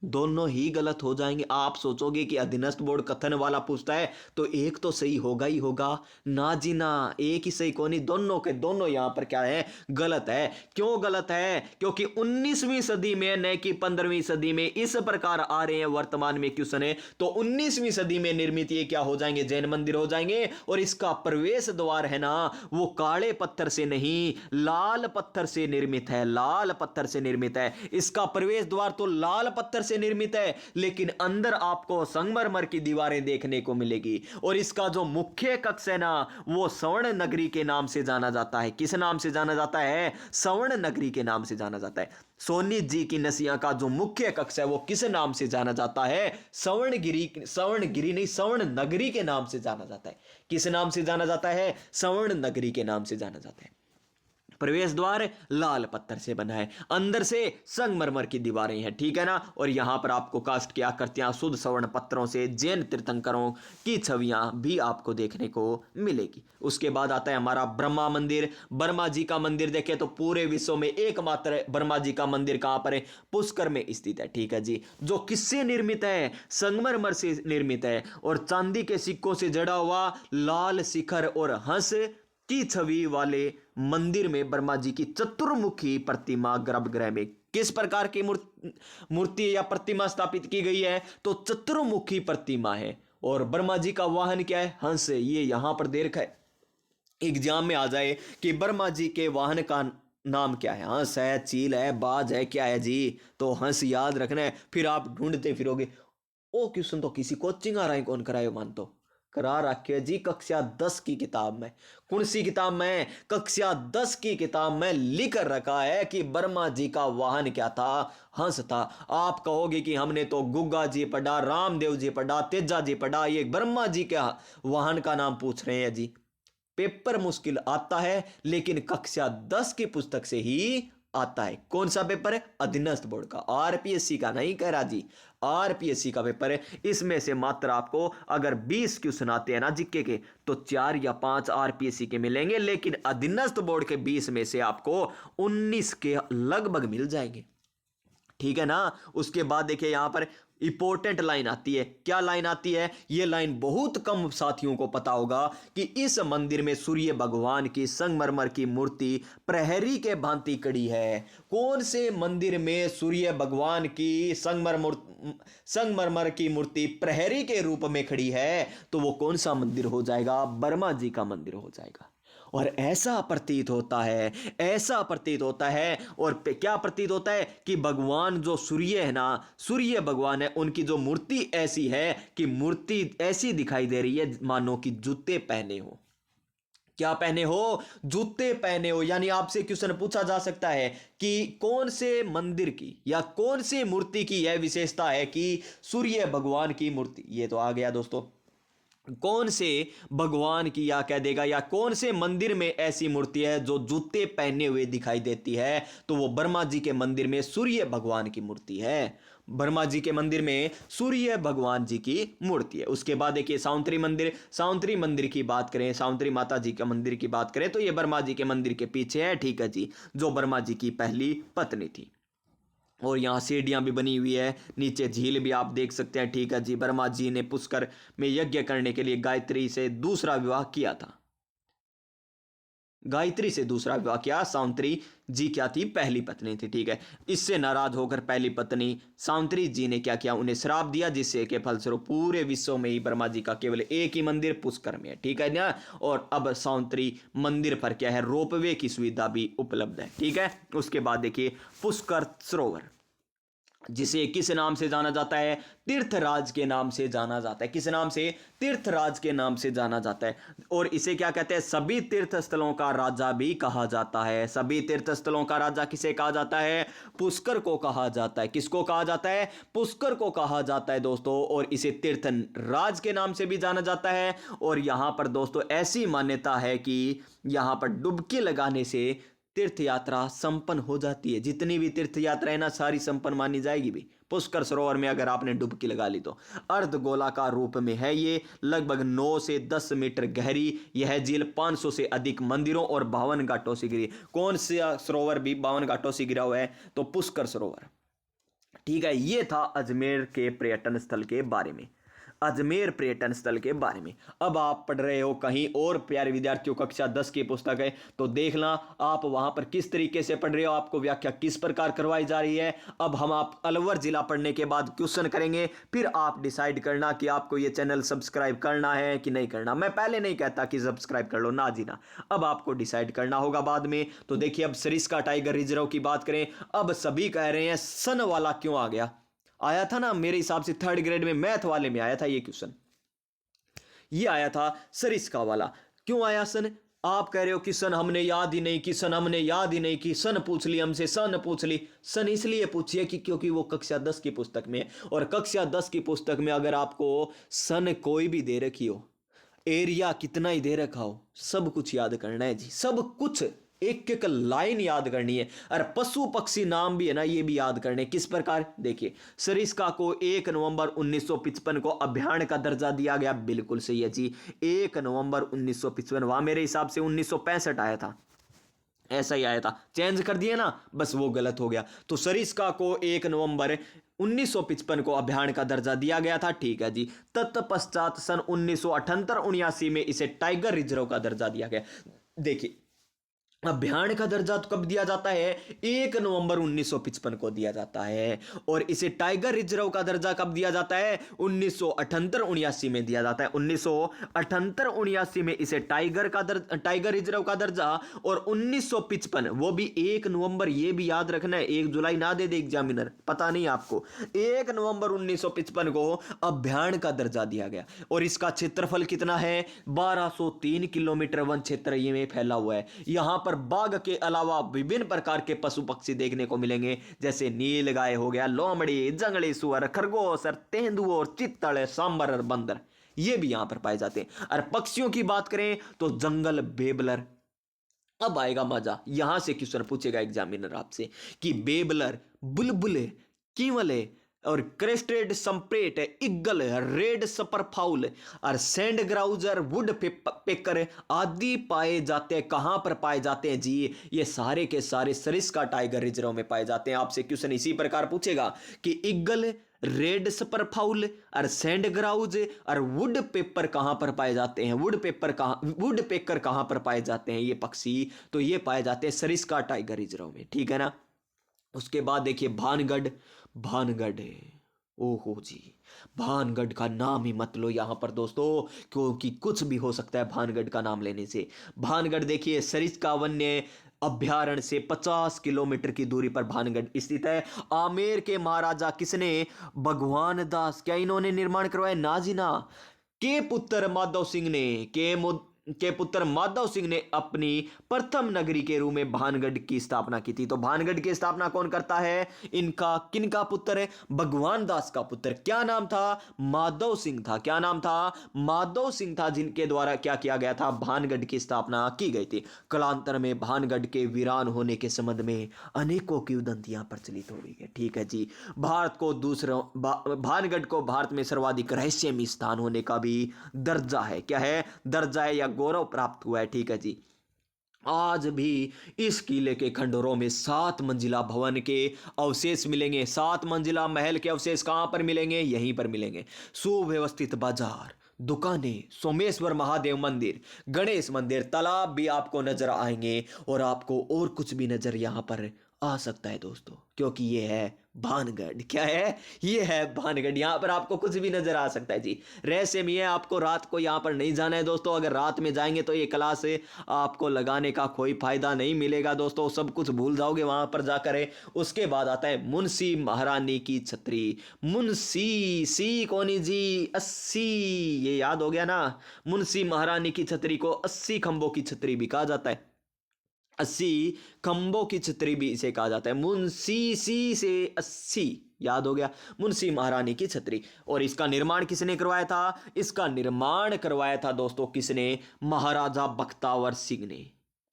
दोनों ही गलत हो जाएंगे। आप सोचोगे कि अधीनस्थ बोर्ड कथन वाला पूछता है तो एक तो सही होगा ही होगा। ना जी ना, एक ही सही को नहीं, दोनों के दोनों यहां पर क्या है, गलत है। क्यों गलत है? क्योंकि 19वीं सदी में न कि 15वीं सदी में इस प्रकार आ रहे हैं वर्तमान में क्वेश्चन है। तो 19वीं सदी में निर्मित ये क्या हो जाएंगे, जैन मंदिर हो जाएंगे। और इसका प्रवेश द्वार है ना, वो काले पत्थर से नहीं लाल पत्थर से निर्मित है, लाल पत्थर से निर्मित है। इसका प्रवेश द्वार तो लाल पत्थर से निर्मित है, लेकिन अंदर आपको संगमरमर की दीवारें देखने को मिलेगी। और इसका जो मुख्य कक्ष है ना, वो स्वर्ण नगरी के नाम से जाना जाता है। किस नाम से जाना जाता है? स्वर्ण नगरी के नाम से जाना जाता है। सोनी जी की नसिया का जो मुख्य कक्ष है वो किस नाम से जाना जाता है? स्वर्णगिरी, स्वर्णगिरी नहीं, स्वर्ण नगरी के नाम से जाना जाता है। किस नाम से जाना जाता है? स्वर्ण नगरी के नाम से जाना जाता है। प्रवेश द्वार लाल पत्थर से बना है, अंदर से संगमरमर की दीवारें हैं, ठीक है ना। और यहां पर आपको काष्ठ की आकृतियां शुद्ध स्वर्ण पत्थरों से जैन तीर्थंकरों की छवियां भी आपको देखने को मिलेगी। उसके बाद आता है हमारा ब्रह्मा मंदिर। ब्रह्मा जी का मंदिर देखें तो पूरे विश्व में एकमात्र ब्रह्मा जी का मंदिर कहां पर है? पुष्कर में स्थित है, ठीक है जी। जो किससे निर्मित है? संगमरमर से निर्मित है। और चांदी के सिक्कों से जड़ा हुआ लाल शिखर और हंस की छवि वाले मंदिर में ब्रह्मा जी की चतुर्मुखी प्रतिमा गर्भगृह में किस प्रकार की मूर्ति या प्रतिमा स्थापित की गई है? तो चतुर्मुखी प्रतिमा है। और ब्रह्मा जी का वाहन क्या है? हंस है। ये यहां पर दे रखा है, एग्जाम में आ जाए कि ब्रह्मा जी के वाहन का नाम क्या है? हंस है, चील है, बाज है, क्या है जी? तो हंस याद रखना है, फिर आप ढूंढते फिरोगे। ओ क्वेश्चन तो किसी कोचिंग आ रहा है, कौन कराए? मान तो करा रखे जी, कक्षा 10 की किताब में। कौन सी किताब में? कक्षा 10 की किताब में लिख रखा है कि ब्रह्मा जी का वाहन क्या था? हंस था। आप कहोगे कि हमने तो गुग्गा जी पढ़ा, रामदेव जी पढ़ा, तेजा जी पढ़ा, ये ब्रह्मा जी के वाहन का नाम पूछ रहे हैं जी। पेपर मुश्किल आता है, लेकिन कक्षा 10 की पुस्तक से ही आता है। कौन सा पेपर है? अधीनस्थ बोर्ड का, आरपीएससी का नहीं कह रहा जी, आरपीएससी का पेपर है। इसमें से मात्र आपको अगर 20 क्वेश्चन आते हैं ना जीके के, तो 4 या 5 आरपीएससी के मिलेंगे, लेकिन अधीनस्थ बोर्ड के 20 में से आपको 19 के लगभग मिल जाएंगे, ठीक है ना। उसके बाद देखिए यहां पर इंपॉर्टेंट लाइन आती है। क्या लाइन आती है? यह लाइन बहुत कम साथियों को पता होगा कि इस मंदिर में सूर्य भगवान की संगमरमर की मूर्ति प्रहरी के भांति खड़ी है। कौन से मंदिर में सूर्य भगवान की संगमरमर की मूर्ति प्रहरी के रूप में खड़ी है? तो वो कौन सा मंदिर हो जाएगा? ब्रह्मा जी का मंदिर हो जाएगा। और ऐसा प्रतीत होता है, ऐसा प्रतीत होता है, और क्या प्रतीत होता है कि भगवान जो सूर्य है ना, सूर्य भगवान है, उनकी जो मूर्ति ऐसी है कि मूर्ति ऐसी दिखाई दे रही है मानो कि जूते पहने हो। क्या पहने हो? जूते पहने हो। यानी आपसे क्वेश्चन पूछा जा सकता है कि कौन से मंदिर की या कौन सी मूर्ति की यह विशेषता है कि सूर्य भगवान की मूर्ति, ये तो आ गया दोस्तों। कौन से भगवान की, या कह देगा, या कौन से मंदिर में ऐसी मूर्ति है जो जूते पहने हुए दिखाई देती है? तो वो ब्रह्मा जी के मंदिर में सूर्य भगवान की मूर्ति है। ब्रह्मा जी के मंदिर में सूर्य भगवान जी की मूर्ति है। उसके बाद देखिए सावित्री मंदिर, सावित्री मंदिर की बात करें, सावित्री माता जी का मंदिर की बात करें, तो ये ब्रह्मा जी के मंदिर के पीछे है, ठीक है जी, जो ब्रह्मा जी की पहली पत्नी थी। और यहाँ सीढ़ियाँ भी बनी हुई है, नीचे झील भी आप देख सकते हैं, ठीक है जी। ब्रह्मा जी ने पुष्कर में यज्ञ करने के लिए गायत्री से दूसरा विवाह किया था, गायत्री से दूसरा विवाह किया। सावित्री जी क्या थी? पहली पत्नी थी, ठीक है। इससे नाराज होकर पहली पत्नी सावित्री जी ने क्या किया? उन्हें श्राप दिया, जिससे के फलस्वरूप पूरे विश्व में ही ब्रह्मा जी का केवल एक ही मंदिर पुष्कर में है, ठीक है ना। और अब सावित्री मंदिर पर क्या है? रोपवे की सुविधा भी उपलब्ध है, ठीक है। उसके बाद देखिए पुष्कर सरोवर, जिसे किस नाम से जाना जाता है? तीर्थराज के नाम से जाना जाता है। किस नाम से? तीर्थराज के नाम से जाना जाता है। और इसे क्या कहते हैं? सभी तीर्थ स्थलों का राजा भी कहा जाता है। सभी तीर्थ स्थलों का राजा किसे कहा जाता है? पुष्कर को कहा जाता है। किसको कहा जाता है? पुष्कर को कहा जाता है दोस्तों। और इसे तीर्थराज के नाम से भी जाना जाता है। और यहां पर दोस्तों ऐसी मान्यता है कि यहां पर डुबकी लगाने से तीर्थ यात्रा संपन्न हो जाती है। जितनी भी तीर्थ यात्रा है ना, सारी संपन्न मानी जाएगी भी। पुष्कर सरोवर में अगर आपने डुबकी लगा ली तो अर्ध गोलाकार रूप में है ये, लगभग 9 से 10 मीटर गहरी यह झील 500 से अधिक मंदिरों और 52 घाटों से घिरी। कौन सा सरोवर भी 52 घाटों से घिरा हुआ है? तो पुष्कर सरोवर। ठीक है, ये था अजमेर के पर्यटन स्थल के बारे में, अजमेर पर्यटन स्थल के बारे में। अब आप पढ़ रहे हो कहीं और, प्यारे विद्यार्थियों, कक्षा 10 की पुस्तक है, तो देखना आप वहां पर किस तरीके से पढ़ रहे हो, आपको व्याख्या किस प्रकार करवाई जा रही है। अब हम आप अलवर जिला पढ़ने के बाद क्वेश्चन करेंगे, फिर आप डिसाइड करना कि आपको ये चैनल सब्सक्राइब करना है कि नहीं करना। मैं पहले नहीं कहता कि सब्सक्राइब कर लो, ना जी ना, अब आपको डिसाइड करना होगा बाद में। तो देखिए, अब सरिस्का टाइगर रिजर्व की बात करें। अब सभी कह रहे हैं सन वाला क्यों आ गया, आया था ना मेरे हिसाब से 3rd ग्रेड में मैथ वाले में आया था ये क्वेश्चन, ये आया था सरिस्का वाला। क्यों आया सन, आप कह रहे हो कि सन हमने याद ही नहीं की, सन हमने याद ही नहीं की, सन पूछ ली हमसे, सन पूछ ली। सन इसलिए पूछिए कि क्योंकि वो कक्षा 10 की पुस्तक में है, और कक्षा 10 की पुस्तक में अगर आपको सन कोई भी दे रखी हो, एरिया कितना ही दे रखा हो, सब कुछ याद करना है जी, सब कुछ, एक एक लाइन याद करनी है। और पशु पक्षी नाम भी है ना, ये भी याद करने। किस प्रकार, देखिए, सरिस्का को 1 नवंबर 1955 को अभ्यारण्य का दर्जा दिया गया, बिल्कुल सही है जी, 1 नवंबर 1955। वहां मेरे हिसाब से 1965 आया था, ऐसा ही आया था, चेंज कर दिया ना, बस वो गलत हो गया। तो सरिस्का को 1 नवंबर 1955 को अभ्यारण्य का दर्जा दिया गया था, ठीक है जी। तत्पश्चात सन 1978-79 में इसे टाइगर रिजर्व का दर्जा दिया गया। देखिए, अभ्यारण्य का दर्जा तो कब दिया जाता है, 1 नवंबर 1955 को दिया जाता है, और इसे टाइगर रिजर्व का दर्जा कब दिया जाता है, 1978-79 में दिया जाता है। 1978-79 में इसे टाइगर रिजर्व का दर्जा, और 1955 वो भी 1 नवंबर, ये भी याद रखना है, 1 जुलाई ना दे दे एग्जामिनर, पता नहीं आपको, 1 नवंबर 1955 को अभ्यारण्य का दर्जा दिया गया। और इसका क्षेत्रफल कितना है, 1203 किलोमीटर वन क्षेत्र ये में फैला हुआ है। यहां पर बाघ के अलावा विभिन्न प्रकार के पशु पक्षी देखने को मिलेंगे, जैसे नील गाय हो गया, लोमड़ी, जंगली सुअर, खरगोश, तेंदुआ, चित्तड़, सांबर और बंदर, ये भी यहां पर पाए जाते हैं। और पक्षियों की बात करें तो जंगल बेबलर। अब आएगा मजा, यहां से क्वेश्चन पूछेगा एग्जामिनर आपसे कि बेबलर, बुलबुले, कीवले और क्रेस्टेड संप्रेट, इगल, रेड सपरफाउल और सैंड ग्राउजर, वुड पेकर आदि पाए जाते हैं। कहां पर पाए जाते हैं जी, ये सारे के सारे सरिस्का टाइगर रिजर्व में पाए जाते हैं। आपसे क्वेश्चन इसी प्रकार पूछेगा कि इगल, रेड सपरफाउल और सैंड ग्राउज और वुड पेपर कहां पर पाए जाते हैं, वुड पेकर कहां पर पाए जाते हैं ये पक्षी, तो ये पाए जाते हैं सरिस्का टाइगर रिजर्व में, ठीक है ना। उसके बाद देखिए भानगढ़, भानगढ़, ओहो जी, भानगढ़ का नाम ही मत लो यहां पर दोस्तों, क्योंकि कुछ भी हो सकता है भानगढ़ का नाम लेने से। भानगढ़ देखिए, सरिस्का वन्य अभ्यारण्य से 50 किलोमीटर की दूरी पर भानगढ़ स्थित है। आमेर के महाराजा किसने, भगवान दास, क्या इन्होंने निर्माण करवाया, ना जी ना, के पुत्र माधव सिंह ने, के पुत्र माधव सिंह ने अपनी प्रथम नगरी के रूप में भानगढ़ की स्थापना की थी। तो भानगढ़ की स्थापना कौन करता है, इनका, किनका पुत्र है, भगवान दास का पुत्र, क्या नाम था, माधव सिंह था। क्या नाम था, माधव सिंह था, जिनके द्वारा क्या किया गया था, भानगढ़ की स्थापना की गई थी। कालांतर में भानगढ़ के वीरान होने के संबंध में अनेकों किंवदंतियां प्रचलित हो गई है, ठीक है जी। भारत को भानगढ़ को भारत में सर्वाधिक रहस्यमयी स्थान होने का भी दर्जा है, क्या है, दर्जा है या गौरव प्राप्त हुआ है, ठीक है जी। आज भी इस किले के खंडरों में 7 मंजिला भवन के अवशेष मिलेंगे। 7 मंजिला महल के अवशेष कहां पर मिलेंगे, यहीं पर मिलेंगे। सुव्यवस्थित बाजार, दुकानें, सोमेश्वर महादेव मंदिर, गणेश मंदिर, तालाब भी आपको नजर आएंगे, और आपको और कुछ भी नजर यहां पर आ सकता है दोस्तों, क्योंकि ये है भानगढ़। क्या है, ये है भानगढ़, यहां पर आपको कुछ भी नजर आ सकता है जी। रहस्यमय है, आपको रात को यहां पर नहीं जाना है दोस्तों। अगर रात में जाएंगे तो ये क्लास आपको लगाने का कोई फायदा नहीं मिलेगा दोस्तों, सब कुछ भूल जाओगे वहां पर जाकर। उसके बाद आता है मुंशी महारानी की छतरी। मुंशी सी कोनी जी, 80, ये याद हो गया ना। मुंशी महारानी की छतरी को 80 खंभों की छतरी भी कहा जाता है, 80 खंभों की छतरी भी इसे कहा जाता है। मुंशी सी से 80, याद हो गया, मुंशी महारानी की छतरी। और इसका निर्माण किसने करवाया था, इसका निर्माण करवाया था दोस्तों किसने, महाराजा बख्तावर सिंह ने।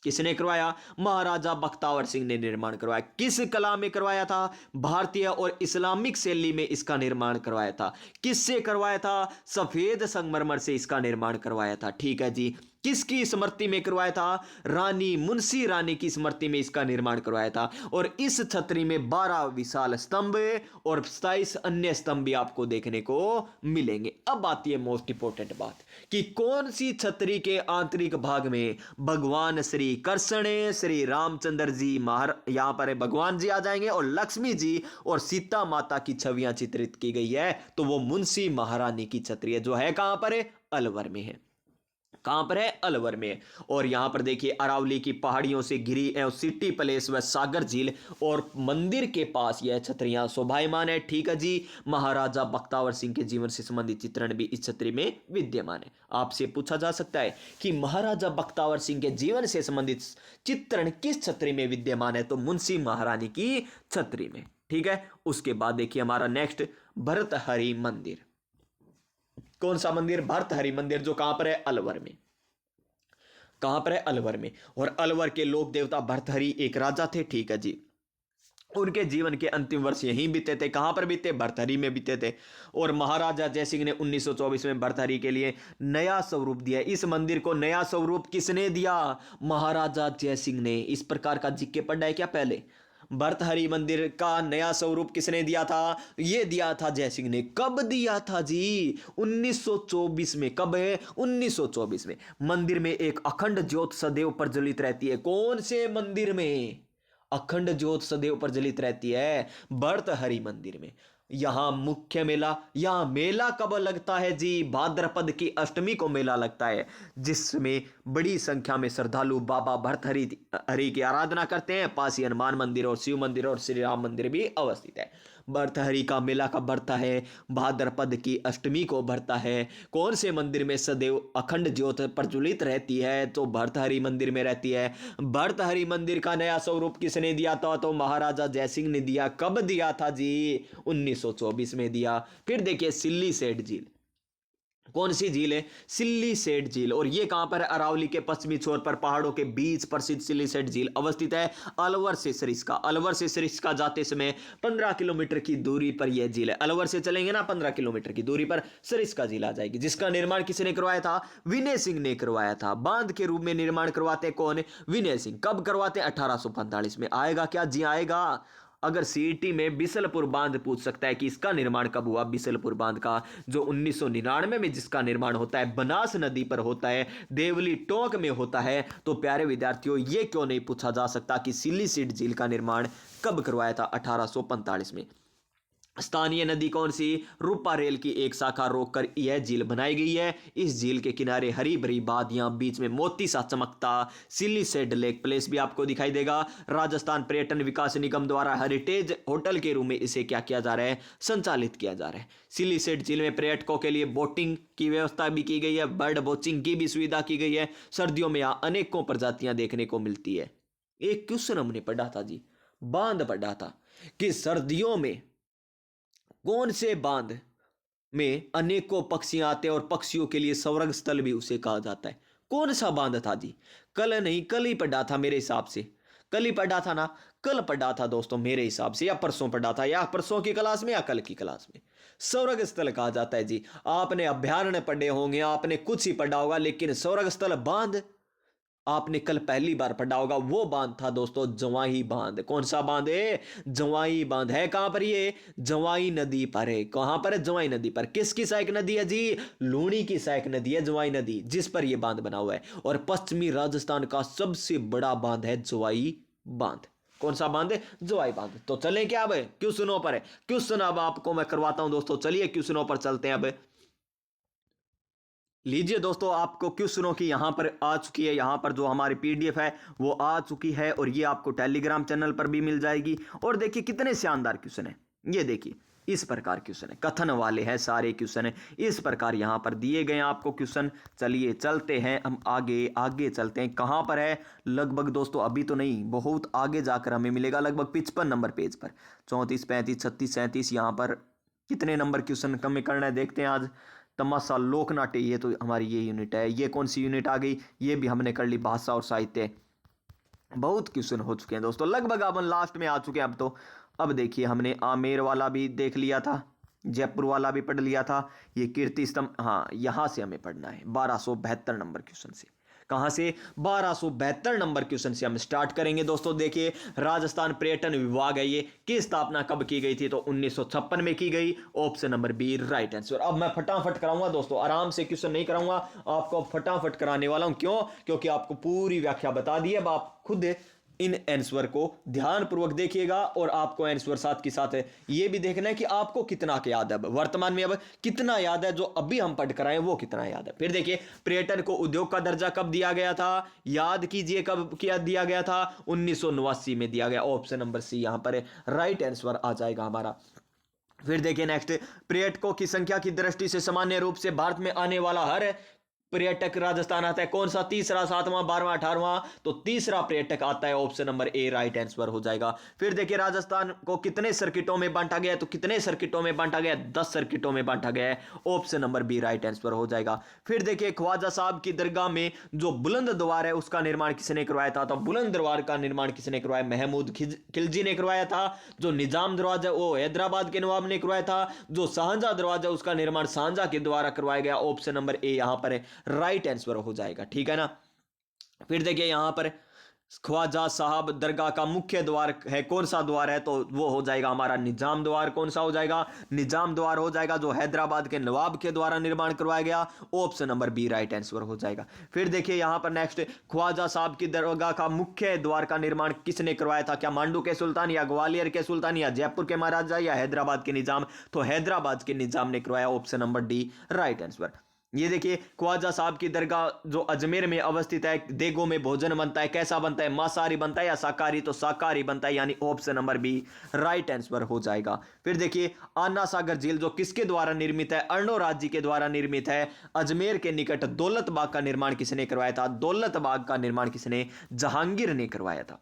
किसने करवाया, महाराजा बख्तावर सिंह ने निर्माण करवाया। किस कला में करवाया था, भारतीय और इस्लामिक शैली में इसका निर्माण करवाया था। किससे करवाया था, सफेद संगमरमर से इसका निर्माण करवाया था, ठीक है जी। किसकी स्मृति में करवाया था? रानी मुंशी रानी की स्मृति में इसका निर्माण करवाया था। और इस छतरी में 12 विशाल स्तंभ और 27 अन्य स्तंभ भी आपको देखने को मिलेंगे। अब आती है मोस्ट इंपोर्टेंट बात कि कौन सी छतरी के आंतरिक भाग में भगवान श्री कृष्ण, श्री रामचंद्र जी यहां पर भगवान जी आ जाएंगे और लक्ष्मी जी और सीता माता की छवियां चित्रित की गई है। तो वो मुंशी महारानी की छतरी है, जो है कहां पर है? अलवर में है। कहां पर है? अलवर में। और यहां पर देखिए अरावली की पहाड़ियों से घिरी है सिटी प्लेस व सागर झील और मंदिर के पास यह छतरियां शोभायमान है। ठीक है जी। महाराजा बख्तावर सिंह के जीवन से संबंधित चित्रण भी इस छतरी में विद्यमान है। आपसे पूछा जा सकता है कि महाराजा बख्तावर सिंह के जीवन से संबंधित चित्रण किस छतरी में विद्यमान है? तो मुंशी महारानी की छतरी में। ठीक है। उसके बाद देखिए हमारा नेक्स्ट भर्तहरि मंदिर। कौन सा मंदिर? भर्तहरि मंदिर, जो कहां पर है? अलवर में। कहां पर है? अलवर में। और अलवर के लोक देवता भर्तहरि एक राजा थे। ठीक है जी। उनके जीवन के अंतिम वर्ष यहीं बीते थे। कहां पर बीते? भर्तहरि में बीते थे। और महाराजा जयसिंह ने 1924 में भर्तहरि के लिए नया स्वरूप दिया। इस मंदिर को नया स्वरूप किसने दिया? महाराजा जयसिंह ने। इस प्रकार का जिक्के पढ़ा है क्या पहले? भर्तहरि मंदिर का नया स्वरूप किसने दिया था? यह दिया था जयसिंह ने। कब दिया था जी? 1924 में। कब है? 1924 में। मंदिर में एक अखंड ज्योत सदैव प्रज्वलित रहती है। कौन से मंदिर में अखंड ज्योत सदैव प्रज्वलित रहती है? भर्तहरि मंदिर में। यहां मुख्य मेला, यहां मेला कब लगता है जी? भाद्रपद की अष्टमी को मेला लगता है, जिसमें बड़ी संख्या में श्रद्धालु बाबा भर्तहरि की आराधना करते हैं। पास ही हनुमान मंदिर और शिव मंदिर और श्री राम मंदिर भी अवस्थित है। भर्तहरि का मेला कब भरता है? भाद्रपद की अष्टमी को भरता है। कौन से मंदिर में सदैव अखंड ज्योत प्रज्वलित रहती है? तो भर्तहरि मंदिर में रहती है। भर्तहरि मंदिर का नया स्वरूप किसने दिया था? तो महाराजा जयसिंह ने दिया। कब दिया था जी? 1924 में दिया। फिर देखिए सिल्ली सेठ झील। कौन सी झील है? सिल्ली सेठ झील। और यह कहां पर? अरावली के पश्चिमी छोर पर पहाड़ों के बीच प्रसिद्ध सिल्ली सेठ झील अवस्थित है। अलवर से सरिस्का। अलवर से सरिस्का जाते समय 15 किलोमीटर की दूरी पर यह झील है। अलवर से चलेंगे ना 15 किलोमीटर की दूरी पर सरिस्का झील आ जाएगी, जिसका निर्माण किसने करवाया था? विनय सिंह ने करवाया था। बांध के रूप में निर्माण करवाते कौन? विनय सिंह। कब करवाते? 1845 में। आएगा क्या जी? आएगा। अगर सीईटी में बिसलपुर बांध पूछ सकता है कि इसका निर्माण कब हुआ, बिसलपुर बांध का, जो 1999 में जिसका निर्माण होता है, बनास नदी पर होता है, देवली टोंक में होता है, तो प्यारे विद्यार्थियों ये क्यों नहीं पूछा जा सकता कि सिल्ली सीट झील का निर्माण कब करवाया था? 1845 में। स्थानीय नदी कौन सी? रूपा रेल की एक शाखा रोककर यह झील बनाई गई है। इस झील के किनारे हरी भरी वादियां, बीच में मोती सा चमकता सिल्ली सेड लेक प्लेस भी आपको दिखाई देगा। राजस्थान पर्यटन विकास निगम द्वारा हेरिटेज होटल के रूप में इसे क्या किया जा रहा है? संचालित किया जा रहा है। सिल्ली सेड झील में पर्यटकों के लिए बोटिंग की व्यवस्था भी की गई है, बर्ड वॉचिंग की भी सुविधा की गई है। सर्दियों में यहाँ अनेकों प्रजातियां देखने को मिलती है। एक क्वेश्चन हमने पढ़ा था जी, बांध पढ़ा था कि सर्दियों में कौन से बांध में अनेकों पक्षी आते हैं और पक्षियों के लिए स्वर्ग स्थल भी उसे कहा जाता है? कौन सा बांध था जी? कल नहीं, कल ही पढ़ा था मेरे हिसाब से। कल ही पढ़ा था ना? कल पढ़ा था दोस्तों मेरे हिसाब से, या परसों पढ़ा था, या परसों की क्लास में या कल की क्लास में। स्वर्ग स्थल कहा जाता है जी। आपने अभ्यारण्य पढ़े होंगे, आपने कुछ ही पढ़ा होगा, लेकिन स्वर्ग स्थल बांध आपने कल पहली बार पढ़ा होगा। वो बांध था दोस्तों जवाई बांध। कौन सा बांध है? जवाई बांध है। कहां पर? ये जवाई नदी पर है। कहां पर है? जवाई नदी पर। किसकी सहायक नदी है जी? लूणी की सहायक नदी है जवाई नदी, जिस पर यह बांध बना हुआ है। और पश्चिमी राजस्थान का सबसे बड़ा बांध है जवाई बांध। कौन सा बांध है? जवाई बांध। तो चलें क्या अब क्वेश्चनों पर? क्वेश्चन अब आपको मैं करवाता हूं दोस्तों। चलिए क्वेश्चनों पर चलते हैं अब। लीजिए दोस्तों, आपको क्वेश्चनों की यहां पर आ चुकी है। यहां पर जो हमारी पीडीएफ है वो आ चुकी है, और ये आपको टेलीग्राम चैनल पर भी मिल जाएगी। और देखिए कितने शानदार क्वेश्चन है। ये देखिए इस प्रकार क्वेश्चन है, कथन वाले हैं सारे क्वेश्चन है। इस प्रकार यहां पर दिए गए आपको क्वेश्चन। चलिए चलते हैं हम आगे। आगे चलते हैं। कहां पर है? लगभग दोस्तों अभी तो नहीं, बहुत आगे जाकर हमें मिलेगा, लगभग 55 नंबर पेज पर। 34, 35, 36, 37 यहां पर कितने नंबर क्वेश्चन कम करना है देखते हैं आज। तमाशा लोक नाट्य, ये तो हमारी ये यूनिट है। ये कौन सी यूनिट आ गई? ये भी हमने कर ली, भाषा और साहित्य। बहुत क्वेश्चन हो चुके हैं दोस्तों, लगभग अपन लास्ट में आ चुके हैं अब तो। अब देखिए हमने आमेर वाला भी देख लिया था, जयपुर वाला भी पढ़ लिया था। ये कीर्ति स्तंभ, हाँ यहां से हमें पढ़ना है 1272 नंबर क्वेश्चन से। कहां से? 1272 नंबर क्वेश्चन से हम स्टार्ट करेंगे दोस्तों। देखिए, राजस्थान पर्यटन विभाग है ये, की स्थापना कब की गई थी? तो 1956 में की गई। Option number B right answer. अब मैं फटाफट कराऊंगा दोस्तों, आराम से क्वेश्चन नहीं कराऊंगा आपको, फटाफट कराने वाला हूं। क्यों? क्योंकि आपको पूरी व्याख्या बता दी है। अब आप खुद इन आंसर को ध्यानपूर्वक देखिएगा और आपको आंसर साथ के साथ ये भी देखना है कि आपको कितना के याद है, वर्तमान में अब कितना याद है, जो अभी हम पढ़ कर आए वो कितना याद है। फिर देखिए, पर्यटन को उद्योग का दर्जा कब दिया गया था? याद कीजिए कब किया दिया गया था? 1989 में दिया गया। ऑप्शन नंबर सी यहां पर राइट आंसर आ जाएगा हमारा। फिर देखिए नेक्स्ट, पर्यटकों की संख्या की दृष्टि से सामान्य रूप से भारत में आने वाला हर पर्यटक राजस्थान आता है। कौन सा? तीसरा, सातवां, 12वां, 18वां? तो तीसरा पर्यटक आता है। Option number A right answer हो जाएगा। फिर देखिए, राजस्थान को कितने सर्किटों में बांटा गया है? तो कितने सर्किटों में बांटा गया? 10 सर्किटों में बांटा गया है। Option number B right answer हो जाएगा। फिर देखिए, ख्वाजा साहब की दरगाह में जो बुलंद द्वार है उसका निर्माण किसने करवाया था? तो बुलंद द्वार का निर्माण किसने करवाया? महमूद खिलजी ने करवाया था। जो निजाम दरवाजा वो हैदराबाद के नवाब ने करवाया था। जो शाहजहां दरवाजा उसका निर्माण शाहजहां के द्वारा करवाया गया। ऑप्शन नंबर ए यहां पर राइट आंसर हो जाएगा, ठीक है ना। फिर देखिए यहां पर ख्वाजा साहब दरगाह का मुख्य द्वार है, कौन सा द्वार है? तो वो हो जाएगा हमारा निजाम द्वार। कौन सा हो जाएगा? निजाम द्वार हो जाएगा, जो हैदराबाद के नवाब के द्वारा निर्माण करवाया गया। Option number B right answer हो जाएगा। फिर देखिए यहां पर नेक्स्ट, ख्वाजा साहब की दरगाह का मुख्य द्वार का निर्माण किसने करवाया था? क्या मांडू के सुल्तान, या ग्वालियर के सुल्तान, या जयपुर के महाराजा, या हैदराबाद के निजाम? तो हैदराबाद के निजाम ने करवाया। Option number D right answer. ये देखिए, ख्वाजा साहब की दरगाह जो अजमेर में अवस्थित है, देगों में भोजन बनता है, कैसा बनता है? मांसाहारी बनता है या शाकाहारी? तो शाकाहारी बनता है, यानी option number B right answer हो जाएगा। फिर देखिए, आना सागर झील जो किसके द्वारा निर्मित है? अर्णोराज जी के द्वारा निर्मित है। अजमेर के निकट दौलत बाग का निर्माण किसने करवाया था? दौलत बाग का निर्माण किसने? जहांगीर ने करवाया था।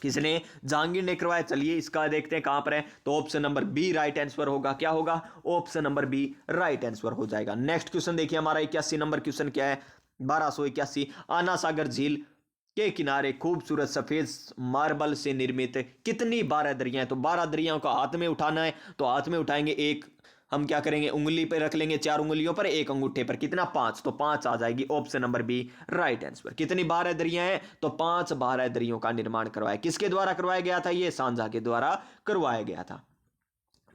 किसने? जहांगीर ने करवाया। चलिए इसका देखते हैं कहां पर है। तो option number B right answer होगा। क्या होगा? Option number B right answer हो जाएगा। नेक्स्ट क्वेश्चन देखिए, हमारा 81 नंबर क्वेश्चन क्या है? 1281, आना सागर झील के किनारे खूबसूरत सफेद मार्बल से निर्मित कितनी 12 दरियां हैं? तो 12 दरियाओं का हाथ में उठाना है, तो हाथ में उठाएंगे। एक हम क्या करेंगे? उंगली पर रख लेंगे, 4 उंगलियों पर, एक अंगूठे पर। कितना? 5। तो 5 आ जाएगी। Option number B right answer. कितनी 12 दरियां हैं? तो 5 12 दरियों का निर्माण करवाया। किसके द्वारा करवाया गया था? ये शाहजहां के द्वारा करवाया गया था।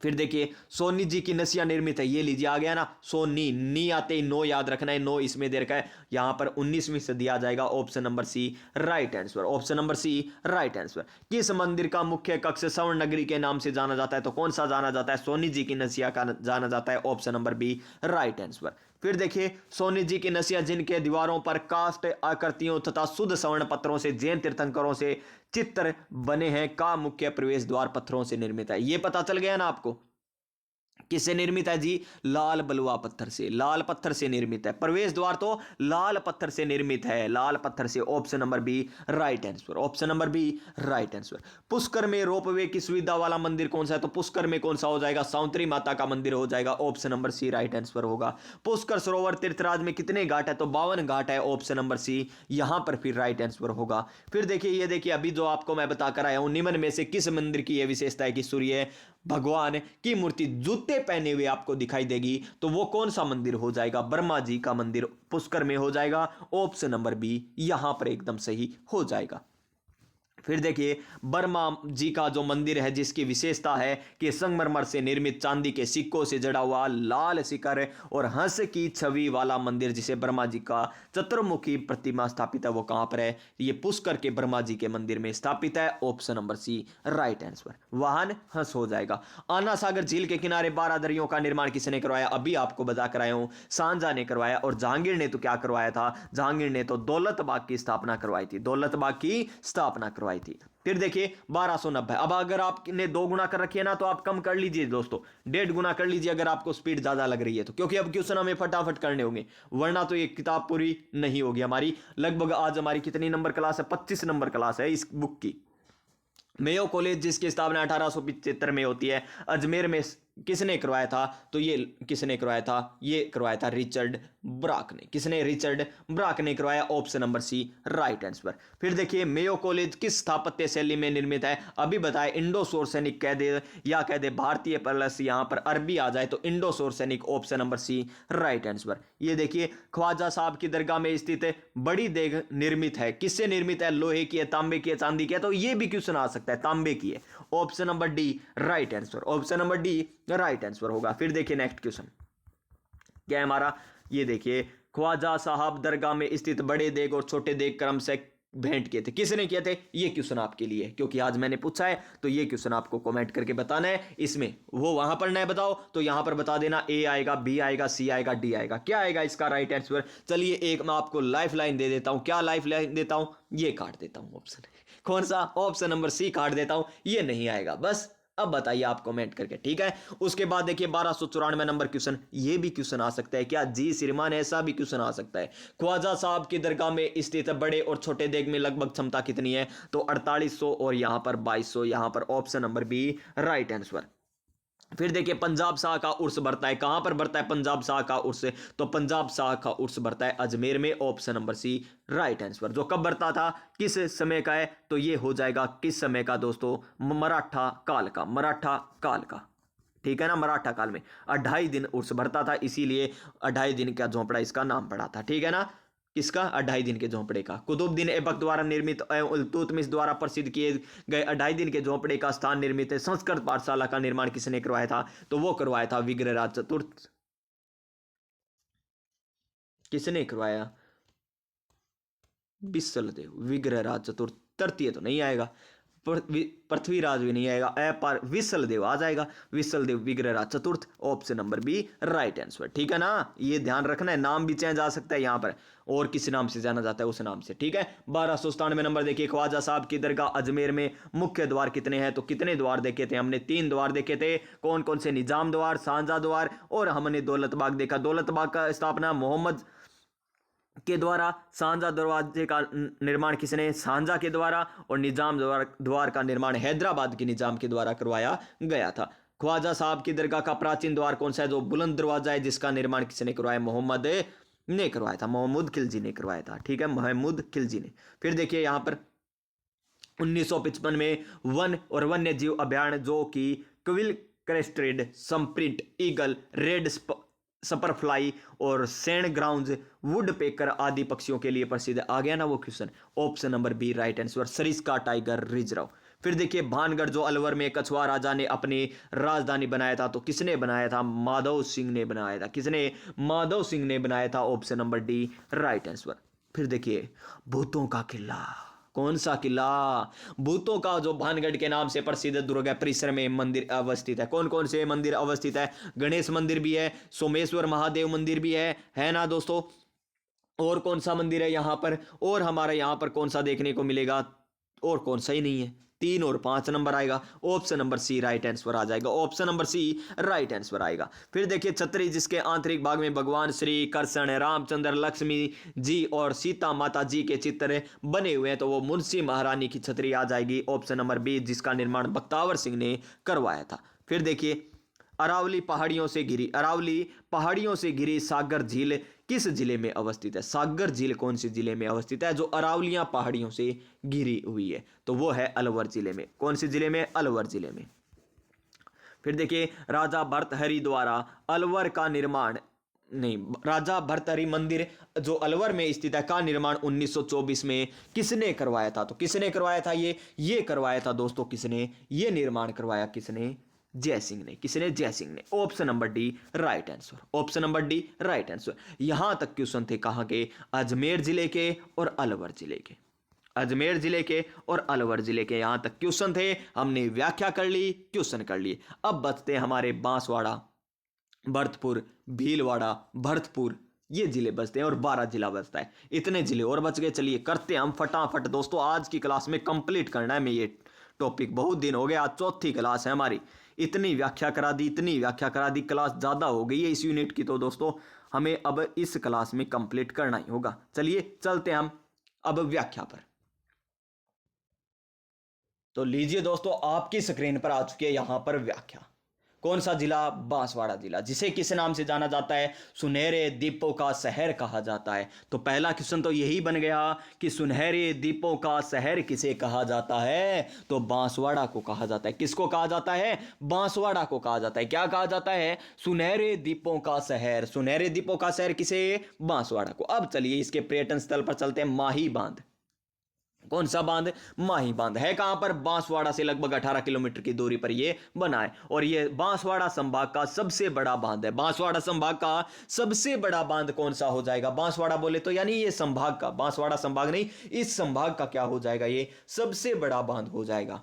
फिर देखिए, सोनी जी की नसिया निर्मित है। ये लीजिए, आ गया ना, सोनी, नी आते ही नो याद रखना है, नो इसमें दे रखा है। यहां पर 19वीं सदी आ जाएगा। Option number C right answer. Option number C right answer. किस मंदिर का मुख्य कक्ष स्वर्ण नगरी के नाम से जाना जाता है? तो कौन सा जाना जाता है? सोनी जी की नसिया का जाना जाता है। Option number B right answer. फिर देखिए, सोनी जी की नसिया जिनके दीवारों पर कास्ट आकृतियों तथा शुद्ध स्वर्ण पत्थरों से जैन तीर्थंकरों से चित्र बने हैं का मुख्य प्रवेश द्वार पत्थरों से निर्मित है। यह पता चल गया ना आपको? किससे निर्मित है जी? लाल बलुआ पत्थर से, लाल पत्थर से निर्मित है। प्रवेश द्वार तो लाल पत्थर से निर्मित है, लाल पत्थर से। Option number B right answer. Option number B right answer. Pushkar में रोपवे की सुविधा वाला मंदिर कौन सा है? तो पुष्कर में कौन सा हो जाएगा? सावित्री माता का मंदिर हो जाएगा। Option number C right answer होगा। पुष्कर सरोवर तीर्थराज में कितने घाट है? तो 52 घाट है। ऑप्शन नंबर सी यहां पर फिर राइट आंसर होगा। फिर देखिए, ये देखिए, अभी जो आपको मैं बताकर आया हूं, निम्न में से किस मंदिर की यह विशेषता है कि सूर्य भगवान की मूर्ति जूते पहने हुए आपको दिखाई देगी? तो वो कौन सा मंदिर हो जाएगा? ब्रह्मा जी का मंदिर पुष्कर में हो जाएगा। ऑप्शन नंबर बी यहां पर एकदम सही हो जाएगा। फिर देखिए, ब्रह्मा जी का जो मंदिर है, जिसकी विशेषता है कि संगमरमर से निर्मित चांदी के सिक्कों से जड़ा हुआ लाल शिखर और हंस की छवि वाला मंदिर, जिसे ब्रह्मा जी का चतुर्मुखी प्रतिमा स्थापित है, वो कहां पर है? ये पुष्कर के ब्रह्मा जी के मंदिर में स्थापित है। Option number C right answer. वाहन हंस हो जाएगा। आना सागर झील के किनारे 12 दरियों का निर्माण किसने करवाया? अभी आपको बता कर आया हूं, शाहजहां ने करवाया। और जहांगीर ने तो क्या करवाया था? जहांगीर ने तो दौलत बाग की स्थापना करवाई थी, दौलत बाग की स्थापना करवाई थी। फिर देखिए 1290। अब अगर आपने 2 गुना कर रखी है ना, तो आप कम कर लीजिए दोस्तों, 1.5 गुना कर लीजिए अगर आपको स्पीड ज्यादा लग रही है तो, क्योंकि अब क्वेश्चन हमें फटाफट करने होंगे, वरना तो ये किताब पूरी नहीं होगी हमारी। लगभग आज हमारी कितनी नंबर क्लास है? 25 नंबर क्लास है इस बुक की। मेयो कॉलेज जिसकी स्थापना 1875 में होती है, अजमेर में किसने करवाया था? तो ये किसने करवाया था? ये करवाया था रिचर्ड ब्राक ने। किसने? रिचर्ड ब्राक ने करवाया। Option number C right answer. फिर देखिए मेयो कॉलेज किस स्थापत्य शैली में निर्मित है? अभी बताए इंडो सैनिक कह दे या कह दे भारतीय प्लस यहां पर अरबी आ जाए तो Indo Saracenic. Option number C right answer. ये देखिए ख्वाजा साहब की दरगाह में स्थित बड़ी देग निर्मित है। किससे निर्मित है? लोहे की है, तांबे की है, चांदी की है? तो ये भी क्वेश्चन आ सकता है, तांबे की है। Option number D right answer. Option number D right answer होगा। फिर देखिए नेक्स्ट क्वेश्चन क्या है हमारा। ये देखिए ख्वाजा साहब दरगाह में स्थित बड़े देग और छोटे देग क्रम से भेंट किए थे। किसने किए थे? ये क्वेश्चन आपके लिए, क्योंकि आज मैंने पूछा है तो ये क्वेश्चन आपको कमेंट करके बताना है। इसमें वो वहां पर नहीं बताओ तो यहां पर बता देना। ए आएगा, बी आएगा, सी आएगा, डी आएगा। क्या आएगा इसका राइट आंसर? चलिए एक मैं आपको लाइफ लाइन दे देता हूं। क्या लाइफ लाइन देता हूं? ये काट देता हूं ऑप्शन। कौन सा? ऑप्शन नंबर सी काट देता हूं। ये नहीं आएगा। बस अब बताइए आप कमेंट करके, ठीक है। उसके बाद देखिए 1294 नंबर क्वेश्चन। ये भी क्वेश्चन आ सकता है क्या जी श्रीमान? ऐसा भी क्वेश्चन आ सकता है। ख्वाजा साहब की दरगाह में स्थित बड़े और छोटे देग में लगभग क्षमता कितनी है? तो 4800 और यहां पर 2200। यहां पर option number B right answer. फिर देखिए पंजाब शाह का उर्स बढ़ता है। कहां पर बढ़ता है पंजाब शाह का उर्स? तो पंजाब शाह का उर्स बढ़ता है अजमेर में। Option number C right answer. जो कब बढ़ता था, किस समय का है? तो ये हो जाएगा किस समय का दोस्तों? मराठा काल का। मराठा काल का, ठीक है ना। मराठा काल में 2.5 दिन उर्स भरता था, इसीलिए 2.5 दिन का झोंपड़ा इसका नाम पड़ा था, ठीक है ना। किसका? 2.5 दिन के झोंपड़े का। कुतुबुद्दीन ऐबक द्वारा निर्मित इल्तुतमिश द्वारा प्रसिद्ध किए गए 2.5 दिन के झोंपड़े का स्थान निर्मित है। संस्कृत पाठशाला का निर्माण किसने करवाया था? तो वो करवाया था विग्रहराज चतुर्थ। किसने करवाया? विसलदेव। विग्रहराज चतुर्थ। तृतीय तो नहीं आएगा, पृथ्वीराज भी नहीं आएगा, अपार विसलदेव आ जाएगा। विसलदेव विग्रहराज चतुर्थ। Option number B right answer, ठीक है ना। ये ध्यान रखना है, नाम भी चेंज आ सकता है यहां पर, और किसी नाम से जाना जाता है उस नाम से, ठीक है। 1297 नंबर देखिए ख्वाजा साहब की दरगाह अजमेर में मुख्य द्वार कितने हैं? तो कितने द्वार देखे थे हमने? 3 द्वार देखे थे। कौन कौन से? निजाम द्वार, शाहजहां द्वार और हमने दौलत बाग देखा। दौलत बाग का स्थापना मोहम्मद के द्वारा। शाहजहां दरवाजे का निर्माण किसने? शाहजहां के द्वारा। और निजाम द्वार का निर्माण हैदराबाद के निजाम के द्वारा करवाया गया था। ख्वाजा साहब की दरगाह का प्राचीन द्वार कौन सा है? जो बुलंद दरवाजा है, जिसका निर्माण किसने करवाया? मोहम्मद ने करवाया था। मोहम्मद खिलजी ने करवाया था, ठीक है, मोहम्मद खिलजी ने। फिर देखिए यहां पर 1955 में वन और वन्य जीव अभ्यारण्य जो कि क्विल क्रेस्टेड संप्रिंट ईगल रेड सपरफ्लाई और सैंड ग्राउंड वुड पेकर आदि पक्षियों के लिए प्रसिद्ध। आ गया ना वो question. Option number B right answer. Sariska tiger reserve. फिर देखिए भानगढ़ जो अलवर में कछुआ राजा ने अपनी राजधानी बनाया था, तो किसने बनाया था? माधव सिंह ने बनाया था। किसने? माधव सिंह ने बनाया था। Option number D right answer. फिर देखिए भूतों का किला। कौन सा किला? भूतों का जो भानगढ़ के नाम से प्रसिद्ध दुर्ग है परिसर में मंदिर अवस्थित है। कौन कौन से मंदिर अवस्थित है? गणेश मंदिर भी है, सोमेश्वर महादेव मंदिर भी है ना दोस्तों। और कौन सा मंदिर है यहां पर? और हमारे यहां पर कौन सा देखने को मिलेगा? और कौन सा ही नहीं है। 3 और 5 नंबर आएगा। Option number C right answer आ जाएगा। Option number C right answer आएगा। फिर देखिए छतरी जिसके आंतरिक भाग में भगवान श्री कृष्ण, रामचंद्र, लक्ष्मी जी और सीता माता जी के चित्र बने हुए हैं, तो वो मुंशी महारानी की छतरी आ जाएगी। ऑप्शन नंबर बी, जिसका निर्माण बख्तावर सिंह ने करवाया था। फिर देखिए अरावली पहाड़ियों से घिरी, अरावली पहाड़ियों से घिरी सागर झील किस जिले में अवस्थित है? सागर झील कौन से जिले में अवस्थित है जो अरावलियां पहाड़ियों से घिरी हुई है? तो वो है अलवर जिले में। कौन से जिले में? अलवर जिले में। फिर देखिए राजा भर्तहरि द्वारा अलवर का निर्माण, नहीं, राजा भर्तहरि मंदिर जो अलवर में स्थित है का निर्माण 1924 में किसने करवाया था? तो किसने करवाया था? ये करवाया था दोस्तों किसने? ये निर्माण करवाया किसने? जय सिंह ने। किसने? जय सिंह ने। Option number D right answer. Option number D right answer. यहां तक क्वेश्चन थे कहां के? अजमेर जिले के और अलवर जिले के। अजमेर जिले के और अलवर जिले के यहां तक क्वेश्चन थे। हमने व्याख्या कर ली, क्वेश्चन कर लिए। अब बचते हमारे बांसवाड़ा, भरतपुर, भीलवाड़ा, भरतपुर, ये जिले बचते हैं और 12 जिला बचता है। इतने जिले और बच गए। चलिए करते हैं हम फटाफट दोस्तों। आज की क्लास में कंप्लीट करना है मैं ये टॉपिक। बहुत दिन हो गए, आज चौथी क्लास है हमारी। इतनी व्याख्या करा दी, इतनी व्याख्या करा दी, क्लास ज़्यादा हो गई है इस यूनिट की, तो दोस्तों हमें अब इस क्लास में कंप्लीट करना ही होगा। चलिए चलते हैं हम अब व्याख्या पर। तो लीजिए दोस्तों आपकी स्क्रीन पर आ चुकी है यहां पर व्याख्या। कौन सा जिला? बांसवाड़ा जिला, जिसे किस नाम से जाना जाता है? सुनहरे द्वीपों का शहर कहा जाता है। तो पहला क्वेश्चन तो यही बन गया कि सुनहरे द्वीपों का शहर किसे कहा जाता है? तो बांसवाड़ा को कहा जाता है। किसको कहा जाता है? बांसवाड़ा को कहा जाता है। क्या कहा जाता है? सुनहरे द्वीपों का शहर। सुनहरे द्वीपों का शहर किसे? बांसवाड़ा को। अब चलिए इसके पर्यटन स्थल पर चलते हैं। माही बांध। कौन सा बांध? माही बांध है कहां पर? बांसवाड़ा से लगभग 18 किलोमीटर की दूरी पर यह बना है और यह बांसवाड़ा संभाग का सबसे बड़ा बांध है। बांसवाड़ा संभाग का सबसे बड़ा बांध कौन सा हो जाएगा? बांसवाड़ा बोले तो यानी ये संभाग का, बांसवाड़ा संभाग नहीं, इस संभाग का क्या हो जाएगा? ये सबसे बड़ा बांध हो जाएगा।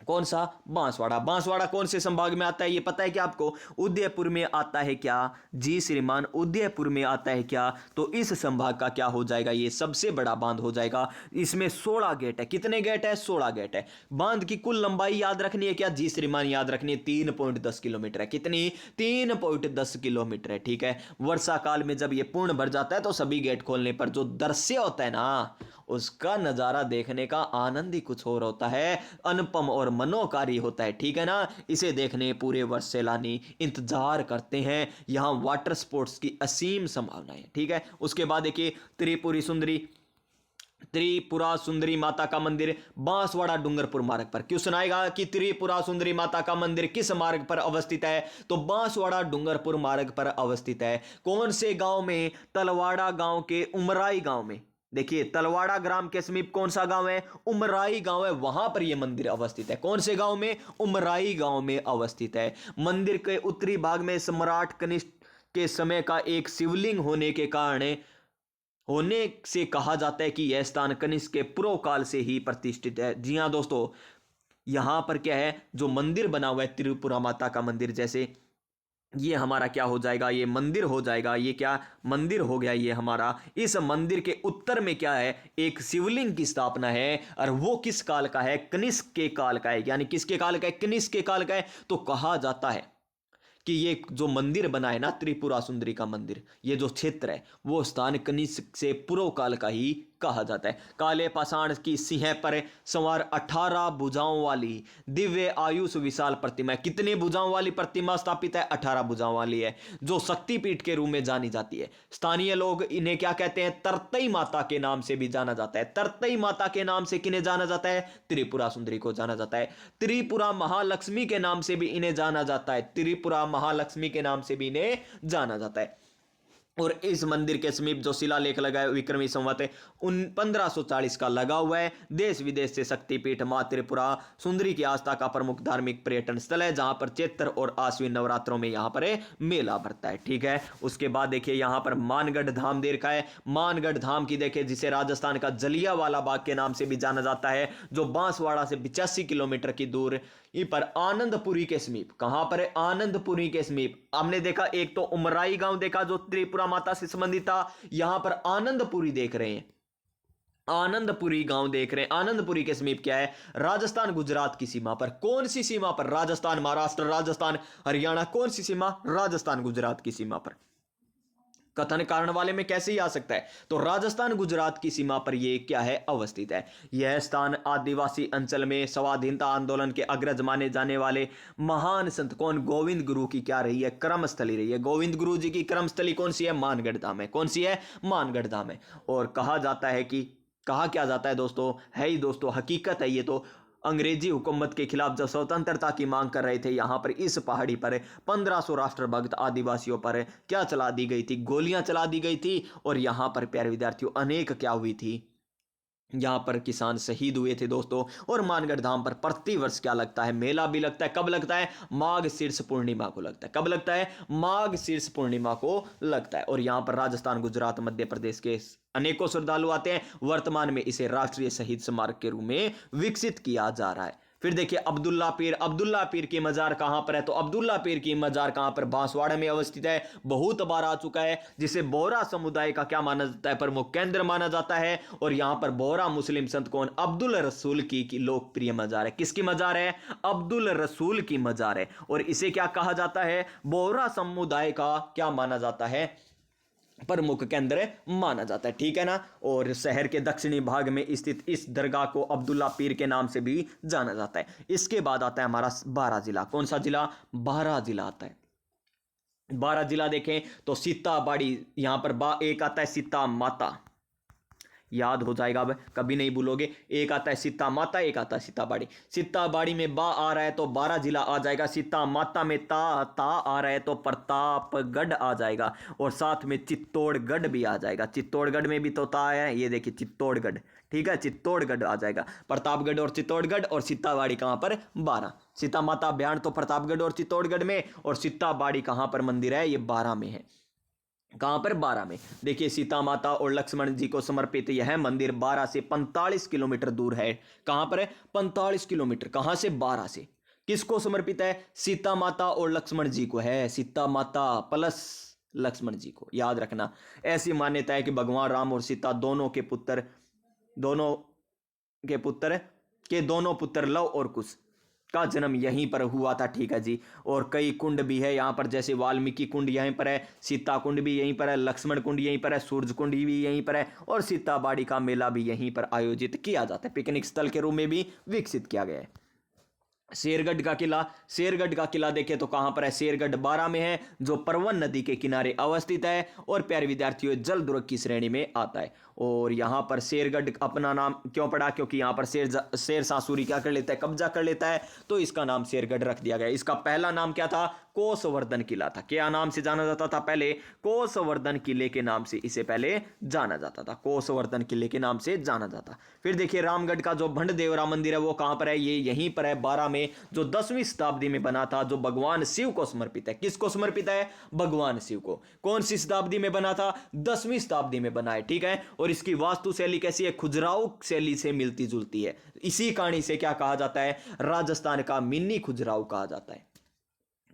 कौन सा? बांसवाड़ा। बांसवाड़ा कौन से संभाग में आता है? ये पता है क्या आपको? उदयपुर में आता है क्या? जी श्रीमान, उदयपुर में आता है क्या? तो इस संभाग का क्या हो जाएगा? ये सबसे बड़ा बांध हो जाएगा। इसमें 16 गेट है। कितने गेट है? 16 गेट है। बांध की कुल लंबाई याद रखनी है क्या? जी श्रीमान याद रखनी है, 3.10 किलोमीटर है। कितनी? 3.10 किलोमीटर है। ठीक है। वर्षा काल में जब ये पूर्ण भर जाता है तो सभी गेट खोलने पर जो दृश्य होता है ना, उसका नजारा देखने का आनंद ही कुछ और होता है, अनुपम और मनोकारी होता है। ठीक है ना। इसे देखने पूरे वर्ष सैलानी इंतजार करते हैं। यहां वाटर स्पोर्ट्स की असीम संभावनाएं। ठीक है। उसके बाद देखिए त्रिपुरा सुंदरी माता का मंदिर बांसवाड़ा डूंगरपुर मार्ग पर। क्वेश्चन आएगा कि त्रिपुरा सुंदरी माता का मंदिर किस मार्ग पर अवस्थित है? तो बांसवाड़ा डूंगरपुर मार्ग पर अवस्थित है। कौन से गांव में? तलवाड़ा गांव के उमराई गांव में। देखिए तलवाड़ा ग्राम के समीप कौन सा गांव है? उमराई गांव है, वहां पर यह मंदिर अवस्थित है। कौन से गांव में? उमराई गांव में अवस्थित है। मंदिर के उत्तरी भाग में सम्राट कनिष्क के समय का एक शिवलिंग होने से कहा जाता है कि यह स्थान कनिष्क के पूर्व काल से ही प्रतिष्ठित है। जी हां दोस्तों, यहां पर क्या है, जो मंदिर बना हुआ है त्रिपुरा माता का मंदिर, जैसे ये हमारा क्या हो जाएगा? ये मंदिर हो जाएगा। ये क्या मंदिर हो गया? ये हमारा, इस मंदिर के उत्तर में क्या है? एक शिवलिंग की स्थापना है और वो किस काल का है? कनिष्क के काल का है। यानी किसके काल का है? कनिष्क के काल का है। तो कहा जाता है कि ये जो मंदिर बना है ना, त्रिपुरा सुंदरी का मंदिर, ये जो क्षेत्र है वो स्थान कनिष्क से पूर्व काल का ही कहा जाता है। काले पाषाण की सिंह पर सवार 18 भुजाओं वाली दिव्य आयुष विशाल प्रतिमा। कितने भुजाओं वाली प्रतिमा स्थापित है? 18 भुजाओं वाली है, जो शक्तिपीठ के रूप में जानी जाती है। स्थानीय लोग इन्हें क्या कहते हैं? तरतई माता के नाम से भी जाना जाता है। तरतई माता के नाम से किन्हें जाना जाता है? त्रिपुरा सुंदरी को जाना जाता है। त्रिपुरा महालक्ष्मी के नाम से भी इन्हें जाना जाता है। त्रिपुरा महालक्ष्मी के नाम से भी इन्हें जाना जाता है। और इस मंदिर के समीप जो शिलालेख लगा है विक्रमी संवत 1540 का लगा हुआ है। देश विदेश से शक्तिपीठ मां त्रिपुरा सुंदरी की आस्था का प्रमुख धार्मिक पर्यटन स्थल है, जहां पर चैत्र और आश्विन नवरात्रों में यहां पर मेला भरता है। ठीक है। उसके बाद देखिए यहां पर मानगढ़ धाम देखा है। मानगढ़ धाम की देखिए, जिसे राजस्थान का जलियांवाला बाग के नाम से भी जाना जाता है, जो बांसवाड़ा से 85 किलोमीटर की दूर पर आनंदपुरी के समीप। कहां पर है? आनंदपुरी के समीप। हमने देखा एक तो उमराई गांव देखा जो त्रिपुरा माता से संबंधित था, यहां पर आनंदपुरी देख रहे हैं, आनंदपुरी गांव देख रहे हैं। आनंदपुरी के समीप क्या है? राजस्थान गुजरात की सीमा पर। कौन सी सीमा पर? राजस्थान महाराष्ट्र, राजस्थान हरियाणा। कौन सी सीमा? राजस्थान गुजरात की सीमा पर। कथन कारण वाले में कैसे ही आ सकता है? तो राजस्थान गुजरात की सीमा पर यह क्या है? अवस्थित है। यह स्थान आदिवासी अंचल में स्वाधीनता आंदोलन के अग्रज माने जाने वाले महान संत कौन? गोविंद गुरु की क्या रही है? कर्मस्थली रही है। गोविंद गुरु जी की कर्मस्थली कौन सी है? मानगढ़ धाम है। कौन सी है? मानगढ़ धाम है। और कहा जाता है कि, कहा क्या जाता है दोस्तों, है ही दोस्तों, हकीकत है ये तो, अंग्रेजी हुकूमत के खिलाफ जब स्वतंत्रता की मांग कर रहे थे, यहां पर इस पहाड़ी पर 1500 राष्ट्रभक्त आदिवासियों पर क्या चला दी गई थी? गोलियां चला दी गई थी। और यहां पर प्यारे विद्यार्थियों अनेक क्या हुई थी? यहां पर किसान शहीद हुए थे दोस्तों। और मानगढ़ धाम पर प्रतिवर्ष क्या लगता है? मेला भी लगता है। कब लगता है? माघ शीर्ष पूर्णिमा को लगता है। कब लगता है? माघ शीर्ष पूर्णिमा को लगता है। और यहां पर राजस्थान गुजरात मध्य प्रदेश के अनेकों श्रद्धालु आते हैं। वर्तमान में इसे राष्ट्रीय शहीद स्मारक के रूप में विकसित किया जा रहा है। फिर देखिए अब्दुल्ला पीर। अब्दुल्ला पीर की मजार कहां पर है? तो अब्दुल्ला पीर की मजार कहां पर? बांसवाड़ा में अवस्थित है। बहुत बार आ चुका है, जिसे बोहरा समुदाय का क्या माना जाता है? प्रमुख केंद्र माना जाता है। और यहां पर बोहरा मुस्लिम संत कौन? अब्दुल रसूल की लोकप्रिय मजार है। किसकी मजार है? अब्दुल रसूल की मजार है। और इसे क्या कहा जाता है? बोहरा समुदाय का क्या माना जाता है? प्रमुख केंद्र माना जाता है, ठीक है ना। और शहर के दक्षिणी भाग में स्थित इस दरगाह को अब्दुल्ला पीर के नाम से भी जाना जाता है। इसके बाद आता है हमारा बारा जिला। कौन सा जिला? बारा जिला आता है। बारा जिला देखें तो सीताबाड़ी, यहां पर एक आता है सीता माता, याद हो जाएगा, अब कभी नहीं भूलोगे। एक आता है सीता माता, एक आता है सीताबाड़ी। सीताबाड़ी में बा आ रहा है तो बारा जिला आ जाएगा। सीता माता में ता आ रहा है तो प्रतापगढ़ आ जाएगा। और साथ में चित्तौड़गढ़ भी आ जाएगा। चित्तौड़गढ़ में भी तो ता है, ये देखिए चित्तौड़गढ़, ठीक है, चित्तौड़गढ़ आ जाएगा। प्रतापगढ़ और चित्तौड़गढ़। और सीताबाड़ी कहां पर? बारा। सीता माता अभ्यारण तो प्रतापगढ़ और चित्तौड़गढ़ में, और सीताबाड़ी कहां पर मंदिर है? ये बारा में है। कहां पर? बारा में। देखिए सीता माता और लक्ष्मण जी को समर्पित यह मंदिर बारा से 45 किलोमीटर दूर है। कहां पर है? 45 किलोमीटर। कहां से? बारा से। किसको समर्पित है? सीता माता और लक्ष्मण जी को है। सीता माता प्लस लक्ष्मण जी को, याद रखना। ऐसी मान्यता है कि भगवान राम और सीता दोनों के पुत्र दोनों पुत्र लव और कुश का जन्म यहीं पर हुआ था, ठीक है जी। और कई कुंड भी है यहाँ पर, जैसे वाल्मीकि कुंड यहीं पर है, सीता कुंड भी यहीं पर है, लक्ष्मण कुंड यहीं पर है, सूरज कुंड भी यहीं पर है, और सीताबाड़ी का मेला भी यहीं पर आयोजित किया जाता है। पिकनिक स्थल के रूप में भी विकसित किया गया है। शेरगढ़ का किला। शेरगढ़ का किला देखें तो कहां पर है? शेरगढ़ बारा में है, जो परवन नदी के किनारे अवस्थित है और प्यारे विद्यार्थियों जल दुर्ग की श्रेणी में आता है। और यहां पर शेरगढ़ अपना नाम क्यों पड़ा? क्योंकि यहां पर शेर सांसूरी क्या कर लेता है? कब्जा कर लेता है, तो इसका नाम शेरगढ़ रख दिया गया। इसका पहला नाम क्या था? कोसवर्धन किला था। क्या नाम से जाना जाता था पहले? कोसवर्धन किले के नाम से इसे पहले जाना जाता था। कोसवर्धन किले के नाम से जाना जाता। फिर देखिए रामगढ़ का जो भंडदेवरा मंदिर है वो कहां पर है? ये यहीं पर है, बारा में, जो 10वीं शताब्दी में बना था, जो भगवान शिव को समर्पित है। किसको समर्पित है? भगवान शिव को। कौन सी शताब्दी में बना था? 10वीं शताब्दी में बना है, ठीक है। और इसकी वास्तु शैली कैसी है? खुजराऊ शैली से मिलती जुलती है। इसी कहानी से क्या कहा जाता है? राजस्थान का मिनी खुजराऊ कहा जाता है।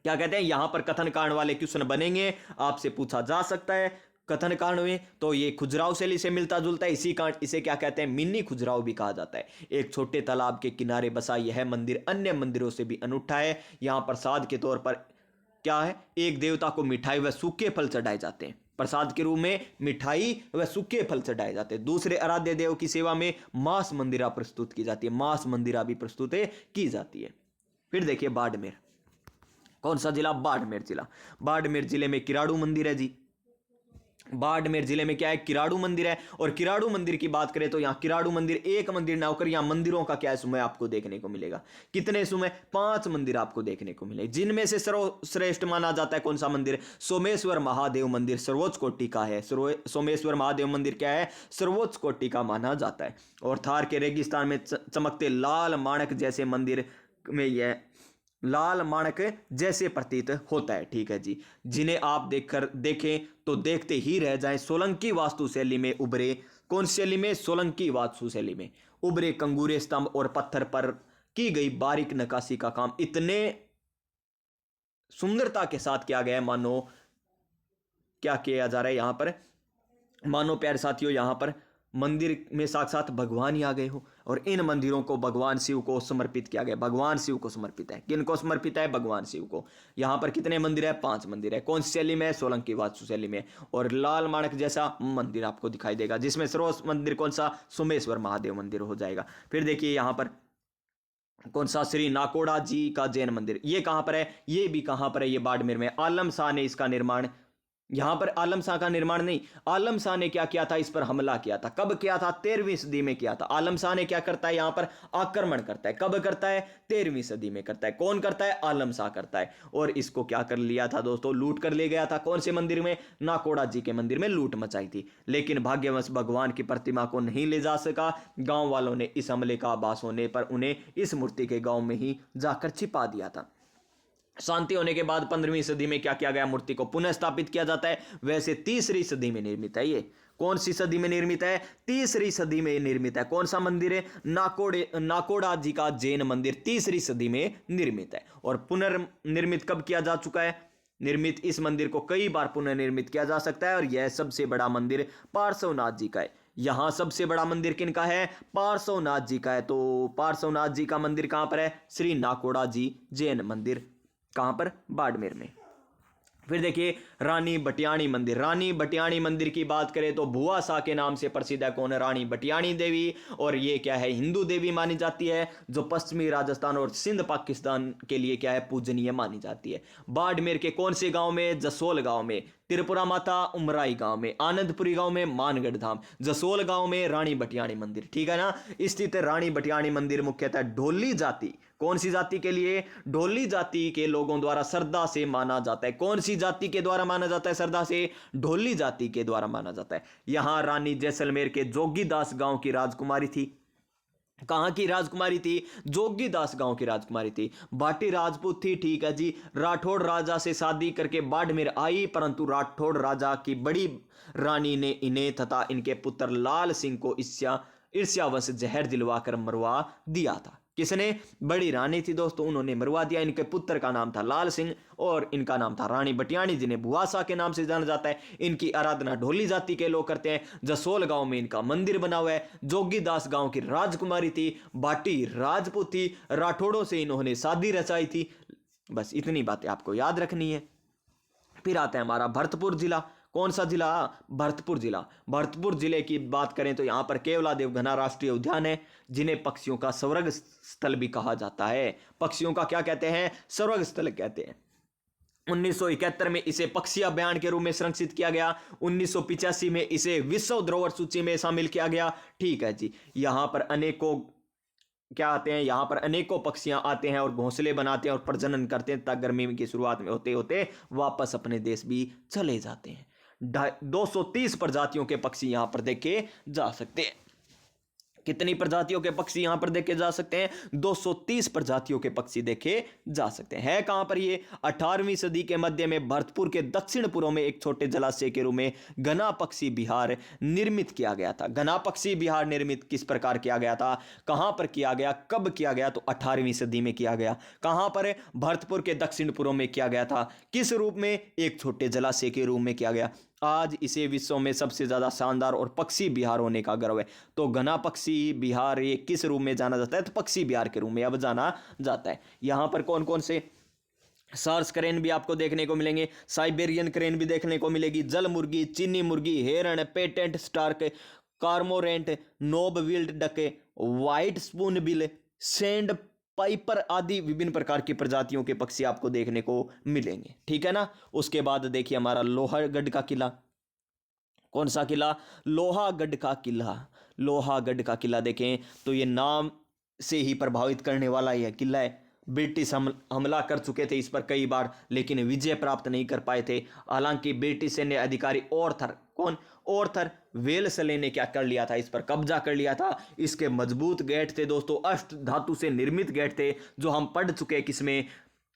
क्या कहते हैं? यहां पर कथन कारण वाले क्वेश्चन बनेंगे, आपसे पूछा जा सकता है कथन कारण में। तो ये खुजराव शैली से मिलता जुलता है, इसे क्या कहते हैं? मिनी खुजराव भी कहा जाता है। एक छोटे तालाब के किनारे बसा यह मंदिर अन्य मंदिरों से भी अनूठा है। यहां प्रसाद के तौर पर क्या है? एक देवता को मिठाई व सूखे फल चढ़ाए जाते हैं। प्रसाद के रूप में मिठाई व सूखे फल चढ़ाए जाते हैं। दूसरे आराध्य देव की सेवा में मांस मंदिरा प्रस्तुत की जाती है। मांस मंदिरा भी प्रस्तुत की जाती है। फिर देखिए बाड़मेर। कौन सा जिला? बाड़मेर जिला। बाड़मेर जिले में किराड़ू मंदिर है जी। बाड़मेर जिले में क्या है? किराड़ू मंदिर है। और किराड़ू मंदिर की बात करें तो यहाँ किराड़ू मंदिर एक मंदिर ना होकर यहाँ मंदिरों का क्या समय आपको देखने को मिलेगा। कितने समय? 5 मंदिर आपको देखने को मिले, जिनमें से सर्वश्रेष्ठ माना जाता है कौन सा मंदिर? सोमेश्वर महादेव मंदिर सर्वोच्च कोटि का है। सोमेश्वर महादेव मंदिर क्या है? सर्वोच्च कोटि का माना जाता है। और थार के रेगिस्तान में चमकते लाल माणक जैसे मंदिर में यह लाल माणक जैसे प्रतीत होता है, ठीक है जी, जिन्हें आप देखें तो देखते ही रह जाएं। सोलंकी वास्तुशैली में उभरे, कौन शैली में? सोलंकी वास्तुशैली में उभरे कंगूरे स्तंभ और पत्थर पर की गई बारीक नक्काशी का काम इतने सुंदरता के साथ किया गया है, मानो क्या किया जा रहा है यहां पर? मानो प्यारे साथियों यहां पर मंदिर में साक्षात भगवान ही आ गए हो। और इन मंदिरों को भगवान शिव को समर्पित किया गया। भगवान शिव को समर्पित है। किन को समर्पित है? भगवान शिव को। यहां पर कितने मंदिर है? 5 मंदिर है। कौन सी शैली में? सोलंकी वास्तुशैली में। और लाल माणक जैसा मंदिर आपको दिखाई देगा, जिसमें सर्वोच्च मंदिर कौन सा? सोमेश्वर महादेव मंदिर हो जाएगा। फिर देखिए यहां पर कौन सा? श्री नाकोड़ा जी का जैन मंदिर। ये कहां पर है? ये भी कहां पर है? ये बाड़मेर में। आलम शाह ने इसका निर्माण, यहां पर आलम शाह का निर्माण नहीं, आलम शाह ने क्या किया था? इस पर हमला किया था। कब किया था? 13वीं सदी में किया था। आलम शाह ने क्या करता है? यहां पर आक्रमण करता है। कब करता है? 13वीं सदी में करता है। कौन करता है? आलम शाह करता है। और इसको क्या कर लिया था दोस्तों? लूट कर ले गया था। कौन से मंदिर में? नाकोड़ा जी के मंदिर में लूट मचाई थी। लेकिन भाग्यवश भगवान की प्रतिमा को नहीं ले जा सका। गांव वालों ने इस हमले का आभास होने पर उन्हें इस मूर्ति के गांव में ही जाकर छिपा दिया था। शांति होने के बाद 15वीं सदी में क्या किया गया? मूर्ति को पुनः स्थापित किया जाता है। वैसे 3री सदी में निर्मित है। ये कौन सी सदी में निर्मित है? 3री सदी में निर्मित है। कौन सा मंदिर है? नाकोड़ा जी का जैन मंदिर 3री सदी में निर्मित है। और पुनर्निर्मित कब किया जा चुका है? निर्मित इस मंदिर को कई बार पुनर्निर्मित किया जा सकता है। और यह सबसे बड़ा मंदिर पार्श्वनाथ जी का है। यहां सबसे बड़ा मंदिर किनका है? पार्श्वनाथ जी का है। तो पार्श्वनाथ जी का मंदिर कहां पर है? श्री नाकोड़ा जी जैन मंदिर। कहां पर? बाड़मेर में। फिर देखिए रानी बटियाणी मंदिर। रानी बटियाणी मंदिर की बात करें तो भुआ शाह के नाम से प्रसिद्ध है। कौन है? रानी बटियाणी देवी। और ये क्या है? हिंदू देवी मानी जाती है, जो पश्चिमी राजस्थान और सिंध पाकिस्तान के लिए क्या है? पूजनीय मानी जाती है। बाड़मेर के कौन से गांव में? जसोल गांव में। त्रिपुरा माता उमराई गांव में। आनंदपुरी गांव में मानगढ़ धाम। जसोल गांव में रानी बटियाणी मंदिर। ठीक है ना? स्थित रानी बटियाणी मंदिर मुख्यतः ढोली जाति, कौन सी जाति के लिए? ढोली जाति के लोगों द्वारा श्रद्धा से माना जाता है। कौन सी जाति के द्वारा माना जाता है श्रद्धा से? ढोली जाति के द्वारा माना जाता है। यहां रानी जैसलमेर के जोगीदास गांव की राजकुमारी थी। कहां की राजकुमारी थी? जोगीदास गांव की राजकुमारी थी। भाटी राजपूत थी। ठीक है जी। राठौड़ राजा से शादी करके बाड़मेर आई, परंतु राठौड़ राजा की बड़ी रानी ने इन्हें तथा इनके पुत्र लाल सिंह को ईर्ष्यावश जहर दिलवाकर मरवा दिया था। किसने? बड़ी रानी थी दोस्तों, उन्होंने मरवा दिया। इनके पुत्र का नाम था लाल सिंह और इनका नाम था रानी बटियाणी, जिन्हें भुआसा के नाम से जाना जाता है। इनकी आराधना ढोली जाति के लोग करते हैं। जसोल गांव में इनका मंदिर बना हुआ है। जोगीदास गांव की राजकुमारी थी। भाटी राजपूत थी। राठौड़ों से इन्होंने शादी रचाई थी। बस इतनी बातें आपको याद रखनी है। फिर आता है हमारा भरतपुर जिला। कौन सा जिला? भरतपुर जिला। भरतपुर जिले की बात करें तो यहां पर केवलादेव घना राष्ट्रीय उद्यान है, जिन्हें पक्षियों का स्वर्ग स्थल भी कहा जाता है। पक्षियों का क्या कहते हैं? स्वर्ग स्थल कहते हैं। 1971 में इसे पक्षी अभ्यारण्य के रूप में संरक्षित किया गया। 1985 में इसे विश्व धरोहर सूची में शामिल किया गया। ठीक है जी। यहां पर अनेकों क्या आते हैं? यहां पर अनेकों पक्षियां आते हैं और घोंसले बनाते हैं और प्रजनन करते हैं, तक गर्मी की शुरुआत में होते होते वापस अपने देश भी चले जाते हैं। 230 प्रजातियों के पक्षी यहां पर देखे जा सकते हैं। कितनी प्रजातियों के पक्षी यहां पर देखे जा सकते हैं? 230 प्रजातियों के पक्षी देखे जा सकते हैं। है कहां पर ये? 18वीं सदी के मध्य में भरतपुर के दक्षिण पूर्व में एक छोटे जलाशय के रूप में घना पक्षी विहार निर्मित किया गया था। घना पक्षी विहार निर्मित किस प्रकार किया गया था? कहां पर किया गया? कब किया गया? तो 18वीं सदी में किया गया। कहां पर? भरतपुर के दक्षिण पूर्व में किया गया था। किस रूप में? एक छोटे जलाशय के रूप में किया गया। आज इसे विश्व में सबसे ज्यादा शानदार और पक्षी विहार होने का गर्व है। तो घना पक्षी विहार ये किस रूप में जाना जाता है? तो पक्षी विहार के रूप में अब जाना जाता है। यहां पर कौन कौन से सार्स क्रेन भी आपको देखने को मिलेंगे, साइबेरियन क्रेन भी देखने को मिलेगी, जल मुर्गी, चीनी मुर्गी, heron, painted stork, cormorant, knob billed duck, white spoonbill, sandpiper आदि विभिन्न प्रकार की प्रजातियों के पक्षी आपको देखने को मिलेंगे। ठीक है ना? उसके बाद देखिए हमारा लोहागढ़ का किला। कौन सा किला? लोहागढ़ का किला। लोहागढ़ का किला देखें तो ये नाम से ही प्रभावित करने वाला यह किला है। ब्रिटिश हमला कर चुके थे इस पर कई बार, लेकिन विजय प्राप्त नहीं कर पाए थे। हालांकि ब्रिटिश सैन्य अधिकारी ऑर्थर, कौन? ऑर्थर वेल्सले ने क्या कर लिया था? इस पर कब्जा कर लिया था। इसके मजबूत गेट थे दोस्तों, अष्ट धातु से निर्मित गेट थे, जो हम पढ़ चुके हैं। किसमें?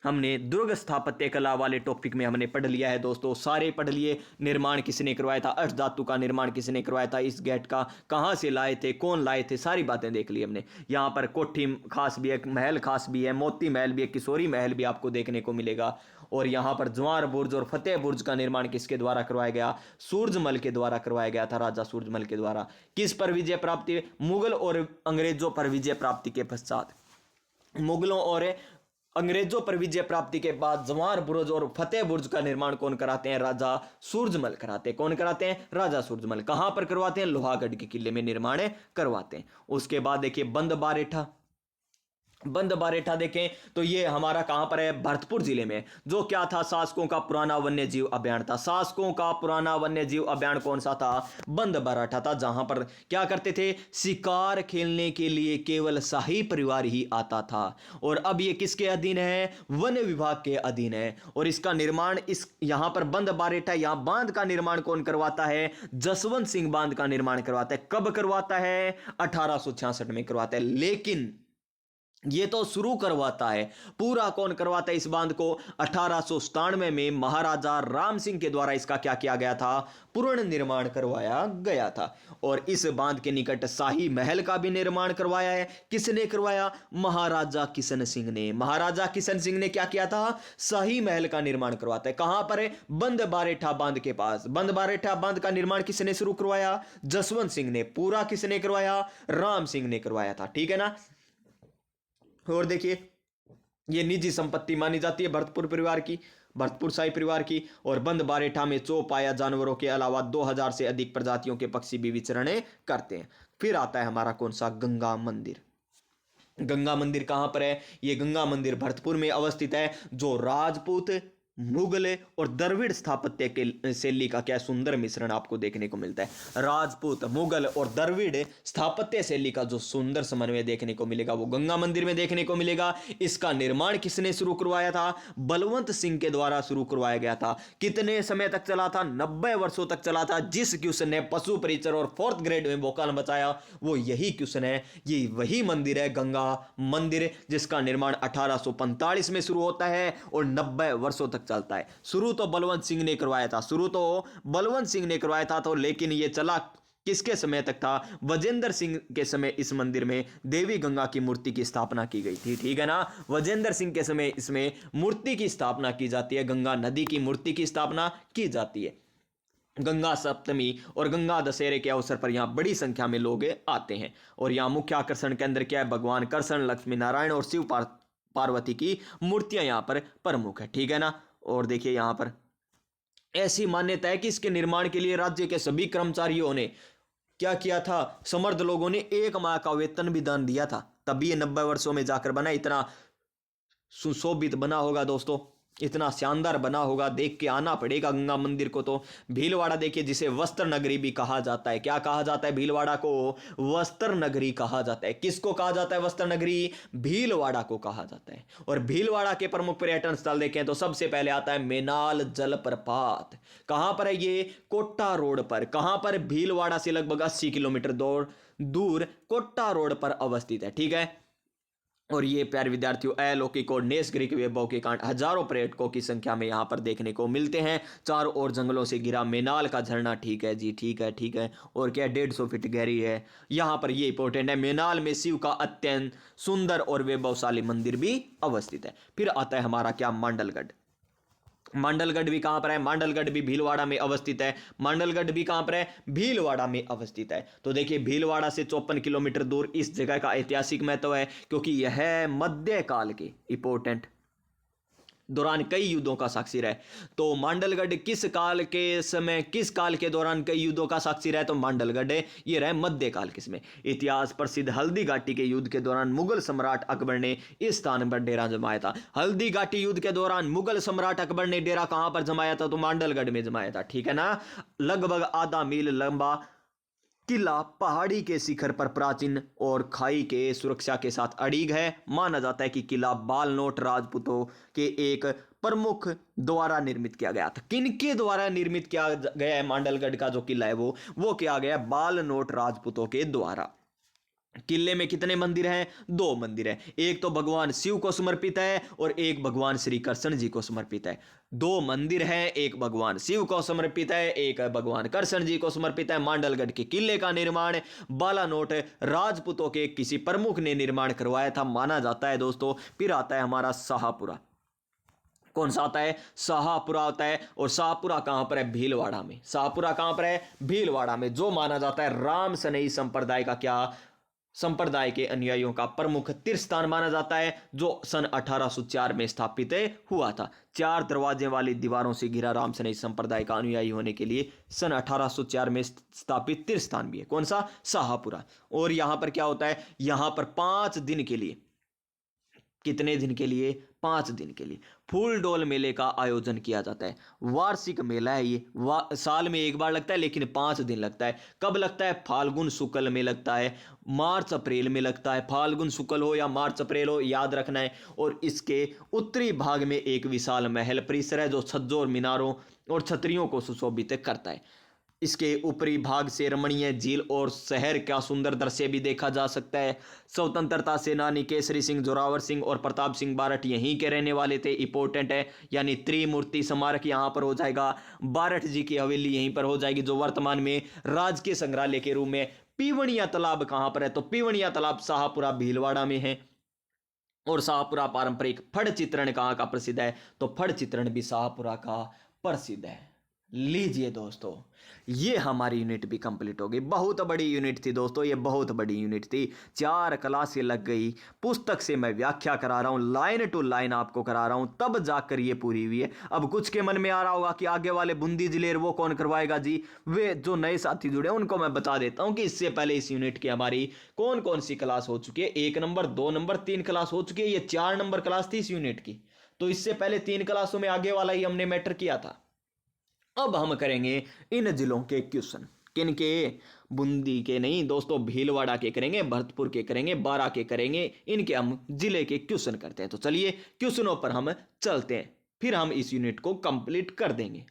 हमने दुर्ग स्थापत्य कला वाले टॉपिक में हमने पढ़ लिया है दोस्तों, सारे पढ़ लिए। निर्माण किसने करवाया था? अष्ट धातु का निर्माण किसने करवाया था? इस गेट का कहां से लाए थे? कौन लाए थे? सारी बातें देख ली हमने। यहां पर कोठी खास भी है, महल खास भी है, मोती महल भी है, किशोरी महल भी आपको देखने को मिलेगा। और यहां पर जवार बुर्ज और फतेह बुर्ज का निर्माण किसके द्वारा करवाया गया? सूरजमल के द्वारा करवाया गया था, राजा सूरजमल के द्वारा। किस पर विजय प्राप्ति? मुगल और अंग्रेजों पर विजय प्राप्ति के पश्चात। मुगलों और अंग्रेजों पर विजय प्राप्ति के बाद जवार बुर्ज और फतेह बुर्ज का निर्माण कौन कराते हैं? राजा सूरजमल कराते हैं। कौन कराते हैं? राजा सूरजमल। कहां पर करवाते हैं? लोहागढ़ के किले में निर्माण करवाते हैं। उसके बाद देखिए बंद बारेठा। बंद बारेठा देखें तो ये हमारा कहां पर है? भरतपुर जिले में। जो क्या था? शासकों का पुराना वन्य जीव अभ्यारण्य था। शासकों का पुराना वन्य जीव अभ्यारण्य कौन सा था? बंद बारेठा था, जहां पर क्या करते थे? शिकार खेलने के लिए केवल शाही परिवार ही आता था। और अब ये किसके अधीन है? वन विभाग के अधीन है। और इसका निर्माण इस यहां पर बंद बारेठा, यहां बांध का निर्माण कौन करवाता है? जसवंत सिंह बांध का निर्माण करवाता है। कब करवाता है? 1866 में करवाता है। लेकिन ये तो शुरू करवाता है, पूरा कौन करवाता है इस बांध को? 1897 में महाराजा राम सिंह के द्वारा इसका क्या किया गया था? पूर्ण निर्माण करवाया गया था। और इस बांध के निकट शाही महल का भी निर्माण करवाया है। किसने करवाया? महाराजा किशन सिंह ने। महाराजा किशन सिंह ने क्या किया था? शाही महल का निर्माण करवाता है। कहां पर है? बंद बारेठा बांध के पास। बंद बारेठा बांध का निर्माण किसने शुरू करवाया? जसवंत सिंह ने। पूरा किसने करवाया? राम सिंह ने करवाया था। ठीक है ना? और देखिए ये निजी संपत्ति मानी जाती है भरतपुर परिवार की। भरतपुर शाही परिवार की। और बंद बारेठा में चौपाया जानवरों के अलावा 2000 से अधिक प्रजातियों के पक्षी भी विचरण करते हैं। फिर आता है हमारा कौन सा, गंगा मंदिर। गंगा मंदिर कहां पर है? ये गंगा मंदिर भरतपुर में अवस्थित है, जो राजपूत, मुगल और द्रविड़ स्थापत्य के शैली का क्या सुंदर मिश्रण आपको देखने को मिलता है। राजपूत, मुगल और द्रविड़ स्थापत्य शैली का जो सुंदर समन्वय देखने को मिलेगा वो गंगा मंदिर में देखने को मिलेगा। इसका निर्माण किसने शुरू करवाया था? बलवंत सिंह के द्वारा शुरू करवाया गया था। कितने समय तक चला था? 90 वर्षों तक चला था। जिस क्वेश्चन ने पशु परिचर और 4th ग्रेड में भौकाल मचाया वो यही क्वेश्चन है। ये वही मंदिर है, गंगा मंदिर, जिसका निर्माण 1845 में शुरू होता है और 90 वर्षों तक चलता है। शुरू तो बलवंत सिंह ने करवाया था, तो लेकिन यह चला किसके समय तक था? विजेंद्र सिंह के समय इस मंदिर में देवी गंगा की मूर्ति की स्थापना की गई थी। ठीक है ना, विजेंद्र सिंह के समय इसमें मूर्ति की स्थापना की जाती है, गंगा नदी की मूर्ति की स्थापना की जाती है। गंगा सप्तमी और गंगा दशहरे के अवसर पर यहाँ बड़ी संख्या में लोग आते हैं। और यहाँ मुख्य आकर्षण केंद्र क्या है? भगवान कृष्ण, लक्ष्मी नारायण और शिव पार्वती की मूर्तियां यहाँ पर प्रमुख है। ठीक है ना। और देखिए यहाँ पर ऐसी मान्यता है कि इसके निर्माण के लिए राज्य के सभी कर्मचारियों ने क्या किया था? समर्थ लोगों ने 1 माह का वेतन भी दान दिया था, तभी ये 90 वर्षों में जाकर बना। इतना सुशोभित बना होगा दोस्तों, इतना शानदार बना होगा, देख के आना पड़ेगा गंगा मंदिर को। तो भीलवाड़ा देखिए, जिसे वस्त्र नगरी भी कहा जाता है। क्या कहा जाता है? भीलवाड़ा को वस्त्र नगरी कहा जाता है। किसको कहा जाता है वस्त्र नगरी? भीलवाड़ा को कहा जाता है। और भीलवाड़ा के प्रमुख पर्यटन स्थल देखें तो सबसे पहले आता है मेनाल जलप्रपात। कहां पर है ये? कोट्टा रोड पर। कहां पर? भीलवाड़ा से लगभग 80 किलोमीटर दूर कोट्टा रोड पर अवस्थित है। ठीक है। और ये प्यारे विद्यार्थियों, अलौकिक और नेसगृहिक वैभव के कारण हजारों पर्यटकों की संख्या में यहाँ पर देखने को मिलते हैं। चारों ओर जंगलों से घिरा मेनाल का झरना, ठीक है जी, ठीक है। और क्या 150 फीट गहरी है। यहाँ पर ये इंपॉर्टेंट है, मेनाल में शिव का अत्यंत सुंदर और वैभवशाली मंदिर भी अवस्थित है। फिर आता है हमारा क्या, मांडलगढ़। मांडलगढ़ भी कहां पर है? मांडलगढ़ भी भीलवाड़ा में अवस्थित है। मांडलगढ़ भी कहां पर है? भीलवाड़ा में अवस्थित है। तो देखिए, भीलवाड़ा से 54 किलोमीटर दूर इस जगह का ऐतिहासिक महत्व है, क्योंकि यह मध्यकाल के इंपोर्टेंट दौरान कई युद्धों का साक्षी रहे। तो मांडलगढ़ किस काल के दौरान कई युद्धों का साक्षी रहे? तो मांडलगढ़ ये रहे मध्यकाल किसमें? इतिहास प्रसिद्ध हल्दी घाटी के युद्ध के दौरान मुगल सम्राट अकबर ने इस स्थान पर डेरा जमाया था। हल्दी घाटी युद्ध के दौरान मुगल सम्राट अकबर ने डेरा कहां पर जमाया था? तो मांडलगढ़ में जमाया था। ठीक है ना। लगभग आधा मील लंबा किला पहाड़ी के शिखर पर प्राचीन और खाई के सुरक्षा के साथ अड़ीग है। माना जाता है कि किला बालनोट राजपूतों के एक प्रमुख द्वारा निर्मित किया गया था। किनके द्वारा निर्मित किया गया है? मांडलगढ़ का जो किला है वो किया गया बालनोट राजपूतों के द्वारा। किले में कितने मंदिर हैं? 2 मंदिर हैं। एक तो भगवान शिव को समर्पित है और एक भगवान श्री कृष्ण जी को समर्पित है। 2 मंदिर हैं, एक भगवान शिव को समर्पित है, एक भगवान कृष्ण जी को समर्पित है। मांडलगढ़ के किले का निर्माण बालानोट राजपूतों के किसी प्रमुख ने निर्माण करवाया था, माना जाता है दोस्तों। फिर आता है हमारा शाहपुरा। कौन सा आता है? शाहपुरा होता है। और शाहपुरा कहां पर है? भीलवाड़ा में। शाहपुरा कहां पर है? भीलवाड़ा में, जो माना जाता है राम सनई संप्रदाय का क्या, संप्रदाय के अनुयायियों का प्रमुख तीर्थ स्थान माना जाता है, जो सन 1804 में स्थापित हुआ था। 4 दरवाजे वाली दीवारों से घिरा राम सनई संप्रदाय का अनुयायी होने के लिए सन 1804 में स्थापित तीर्थ स्थान भी है। कौन सा? शाहपुरा। और यहां पर क्या होता है? यहां पर 5 दिन के लिए, कितने दिन के लिए? 5 दिन के लिए फूल डोल मेले का आयोजन किया जाता है। वार्षिक मेला है ये, साल में एक बार लगता है, लेकिन 5 दिन लगता है। कब लगता है? फाल्गुन शुक्ल में लगता है, मार्च अप्रैल में लगता है। फाल्गुन शुक्ल हो या मार्च अप्रैल हो, याद रखना है। और इसके उत्तरी भाग में एक विशाल महल परिसर है, जो छज्जों और मीनारों और छतरियों को सुशोभित करता है। इसके ऊपरी भाग से रमणीय झील और शहर का सुंदर दृश्य भी देखा जा सकता है। स्वतंत्रता सेनानी केसरी सिंह, जोरावर सिंह और प्रताप सिंह बारठ यहीं के रहने वाले थे। इंपॉर्टेंट है, यानी त्रिमूर्ति स्मारक यहाँ पर हो जाएगा। बारठ जी की हवेली यहीं पर हो जाएगी, जो वर्तमान में राजकीय संग्रहालय के रूप में। पीवणिया तालाब कहाँ पर है? तो पीवणिया तालाब शाहपुरा भीलवाड़ा में है। और शाहपुरा पारंपरिक फड़ चित्रण कहाँ का प्रसिद्ध है? तो फड़ चित्रण भी शाहपुरा का प्रसिद्ध है। लीजिए दोस्तों, ये हमारी यूनिट भी कंप्लीट हो गई। बहुत बड़ी यूनिट थी दोस्तों, ये बहुत बड़ी यूनिट थी। 4 क्लासें लग गई, पुस्तक से मैं व्याख्या करा रहा हूँ, लाइन टू लाइन आपको करा रहा हूँ, तब जाकर ये पूरी हुई है। अब कुछ के मन में आ रहा होगा कि आगे वाले बूंदी जिलेर वो कौन करवाएगा जी। वे जो नए साथी जुड़े उनको मैं बता देता हूँ कि इससे पहले इस यूनिट की हमारी कौन कौन सी क्लास हो चुकी है। 1 नंबर, 2 नंबर, 3 क्लास हो चुकी है। ये 4 नंबर क्लास थी इस यूनिट की। तो इससे पहले 3 क्लासों में आगे वाला ही हमने मैटर किया था। अब हम करेंगे इन जिलों के क्वेश्चन। किन के? बूंदी के नहीं दोस्तों, भीलवाड़ा के करेंगे, भरतपुर के करेंगे, बारा के करेंगे। इनके हम जिले के क्वेश्चन करते हैं। तो चलिए क्वेश्चनों पर हम चलते हैं, फिर हम इस यूनिट को कंप्लीट कर देंगे।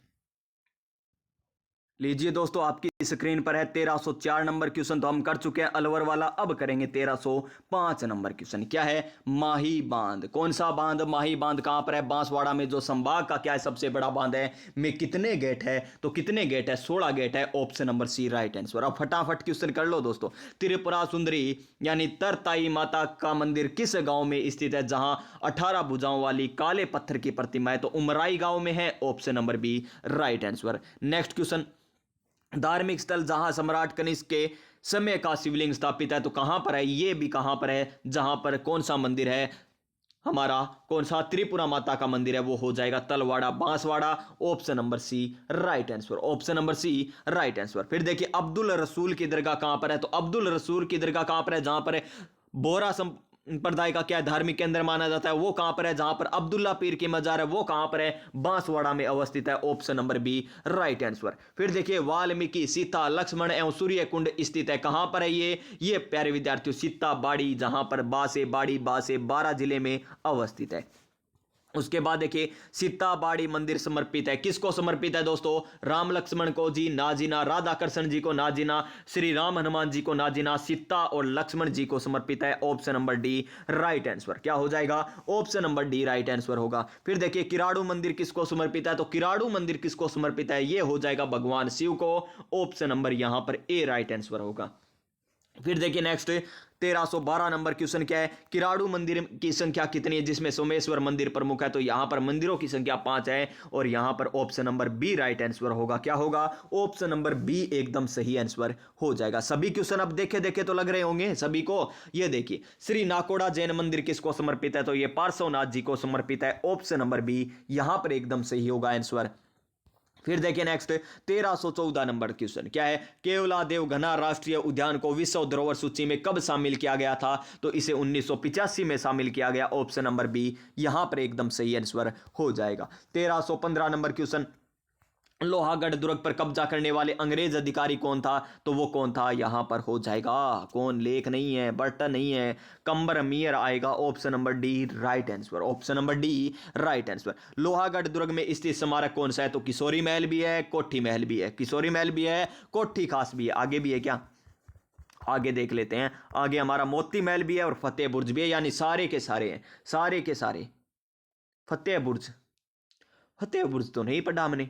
लीजिए दोस्तों, आपकी स्क्रीन पर है 1304 नंबर क्वेश्चन तो हम कर चुके हैं अलवर वाला। अब करेंगे 1305 नंबर क्वेश्चन। क्या है? माही बांध। कौन सा बांध? माही बांध कहां पर है? बांसवाड़ा में। जो संभाग का क्या है? सबसे बड़ा बांध है। में कितने गेट है? तो कितने गेट है? 16 गेट है। Option number C right answer. अब फटाफट क्वेश्चन कर लो दोस्तों। त्रिपुरा सुंदरी यानी तरताई माता का मंदिर किस गांव में स्थित है जहां 18 भुजाओं वाली काले पत्थर की प्रतिमा है? तो उमराई गांव में है। Option number B right answer. Next question, धार्मिक स्थल जहां सम्राट कनिष्क के समय का शिवलिंग स्थापित है तो कहां पर है? ये भी कहां पर है? जहां पर कौन सा मंदिर है हमारा? कौन सा? त्रिपुरा माता का मंदिर है। वो हो जाएगा Talwara, Banswara. Option number C right answer. Option number C right answer. फिर देखिए अब्दुल रसूल की दरगाह कहां पर है? तो अब्दुल रसूल की दरगाह कहां पर है? जहां पर बोरा संप्रदाय का क्या है? धार्मिक केंद्र माना जाता है। वो कहां पर है? जहां पर अब्दुल्ला पीर की मजार है वो कहां पर है? बांसवाड़ा में अवस्थित है। Option number B right answer. फिर देखिए वाल्मीकि, सीता, लक्ष्मण एवं सूर्य कुंड स्थित है कहां पर है? ये प्यारे विद्यार्थियों सीता बाड़ी, जहां पर बा से 12 जिले में अवस्थित है। उसके बाद देखिए सीताबाड़ी मंदिर समर्पित है। किसको समर्पित है दोस्तों? राम लक्ष्मण को जी ना जीना, राधा कृष्ण जी को ना जीना, श्री राम हनुमान जी को ना जीना, सीता और लक्ष्मण जी को समर्पित है। Option number D right answer. क्या हो जाएगा? Option number D right answer होगा। फिर देखिए किराड़ू मंदिर किसको समर्पित है? तो किराड़ू मंदिर किसको समर्पित है? ये हो जाएगा भगवान शिव को। ऑप्शन नंबर यहां पर ए राइट आंसर होगा। फिर देखिए नेक्स्ट 1312 नंबर क्वेश्चन क्या है? किराड़ू मंदिर की संख्या कितनी है जिसमें सोमेश्वर मंदिर प्रमुख है? तो यहां पर मंदिरों की संख्या 5 है और यहां पर option number B right answer होगा। क्या होगा? ऑप्शन नंबर बी एकदम सही आंसर हो जाएगा। सभी क्वेश्चन अब देखे देखे तो लग रहे होंगे सभी को। ये देखिए श्री नाकोड़ा जैन मंदिर किसको समर्पित है? तो ये पार्श्वनाथ जी को समर्पित है। ऑप्शन नंबर बी यहां पर एकदम सही होगा आंसर। फिर देखिए नेक्स्ट 1314 नंबर क्वेश्चन क्या है? केवलादेव घना राष्ट्रीय उद्यान को विश्व धरोहर सूची में कब शामिल किया गया था? तो इसे 1985 में शामिल किया गया। ऑप्शन नंबर बी यहां पर एकदम सही आंसर हो जाएगा। 1315 नंबर क्वेश्चन, लोहागढ़ दुर्ग पर कब्जा करने वाले अंग्रेज अधिकारी कौन था? तो वो कौन था? यहां पर हो जाएगा कौन? लेख नहीं है, बर्टन नहीं है, कंबर मियर आएगा। Option number D right answer. Option number D right answer. Lohagarh दुर्ग में स्थित स्मारक कौन सा है? तो किशोरी महल भी है, कोठी महल भी है। किशोरी महल भी है, कोठी खास भी है। आगे भी है क्या? आगे देख लेते हैं। आगे हमारा मोती महल भी है और फतेह बुर्ज भी है, यानी सारे के सारे हैं, सारे के सारे। फतेह बुर्ज, फतेह बुर्ज तो नहीं पढ़ा हमने।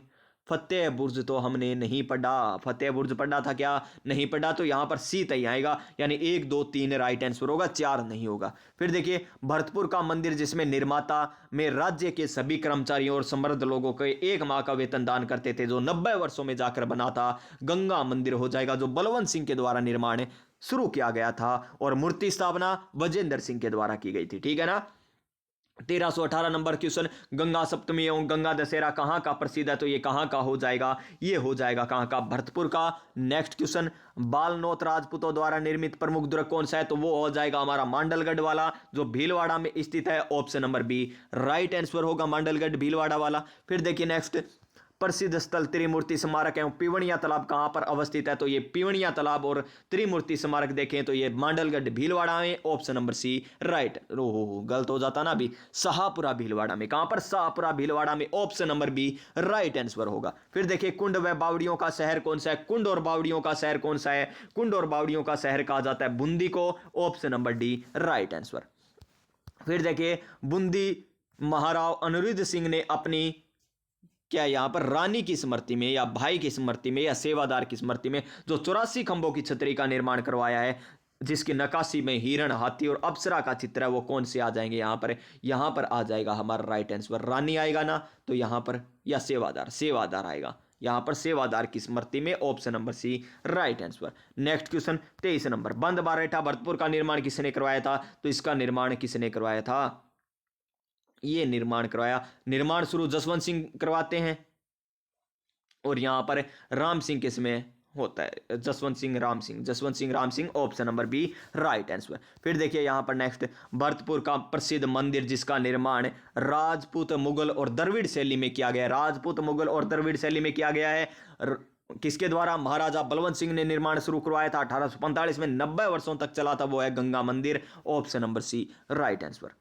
फतेह बुर्ज तो हमने नहीं पढ़ा। फतेह बुर्ज पढ़ा था क्या? नहीं पढ़ा। तो यहां पर सी तय आएगा, यानी 1 2 3 राइट आंसर होगा, 4 नहीं होगा। फिर देखिए भरतपुर का मंदिर जिसमें निर्माता में राज्य के सभी कर्मचारियों और समृद्ध लोगों को 1 माह का वेतन दान करते थे, जो 90 वर्षों में जाकर बना था, गंगा मंदिर हो जाएगा, जो बलवंत सिंह के द्वारा निर्माण शुरू किया गया था और मूर्ति स्थापना विजेंद्र सिंह के द्वारा की गई थी। ठीक है ना? 1318 नंबर क्वेश्चन, गंगा सप्तमी एवं गंगा दशहरा कहां का प्रसिद्ध है? तो ये कहां का हो जाएगा? ये हो जाएगा कहां का? भरतपुर का। नेक्स्ट क्वेश्चन, बालनोत राजपूतों द्वारा निर्मित प्रमुख दुर्ग कौन सा है? तो वो हो जाएगा हमारा मांडलगढ़ वाला, जो भीलवाड़ा में स्थित है। Option number B right answer होगा, मांडलगढ़ भीलवाड़ा वाला। फिर देखिए नेक्स्ट, प्रसिद्ध स्थल त्रिमूर्ति स्मारक एवं पिवणिया तालाब कहां पर अवस्थित है? तो ये पिवणिया तालाब और त्रिमूर्ति स्मारक देखें तो ये मांडलगढ़ भीलवाड़ा में। Option number C right. हो गलत हो जाता ना अभी, शाहपुरा भीलवाड़ा में। कहां पर? शाहपुरा भीलवाड़ा में। Option number B right answer होगा। फिर देखिए कुंड व बावड़ियों का शहर कौन सा है? कुंड और बावड़ियों का शहर कौन सा है? कुंड और बावड़ियों का शहर कहा जाता है बूंदी को। Option number D right answer. फिर देखिए बूंदी महाराव अनिरुद्ध सिंह ने अपनी क्या यहां पर रानी की स्मृति में या भाई की स्मृति में या सेवादार की स्मृति में जो 84 खंभों की छतरी का निर्माण करवाया है, जिसकी नक्काशी में हिरण, हाथी और अप्सरा का चित्र है, वो कौन से आ जाएंगे यहां पर? यहां पर आ जाएगा हमारा राइट आंसर रानी आएगा ना, तो यहां पर या सेवादार, सेवादार आएगा। यहाँ पर सेवादार की स्मृति में, option number C right answer. Next question 23 number, Band Baretha Bharatpur का निर्माण किसने करवाया था? तो इसका निर्माण किसने करवाया था? ये निर्माण शुरू जसवंत सिंह करवाते हैं, और यहां पर राम सिंह किसमें होता है? Jaswant Singh Ram Singh, option number B right answer. फिर देखिए यहां पर नेक्स्ट, भरतपुर का प्रसिद्ध मंदिर जिसका निर्माण राजपूत मुगल और द्रविड़ शैली में किया गया है, राजपूत मुगल और द्रविड़ शैली में किया गया है, किसके द्वारा? महाराजा बलवंत सिंह ने निर्माण शुरू करवाया था 1845 में, 90 वर्षों तक चला था, वो है गंगा मंदिर, option number C right answer.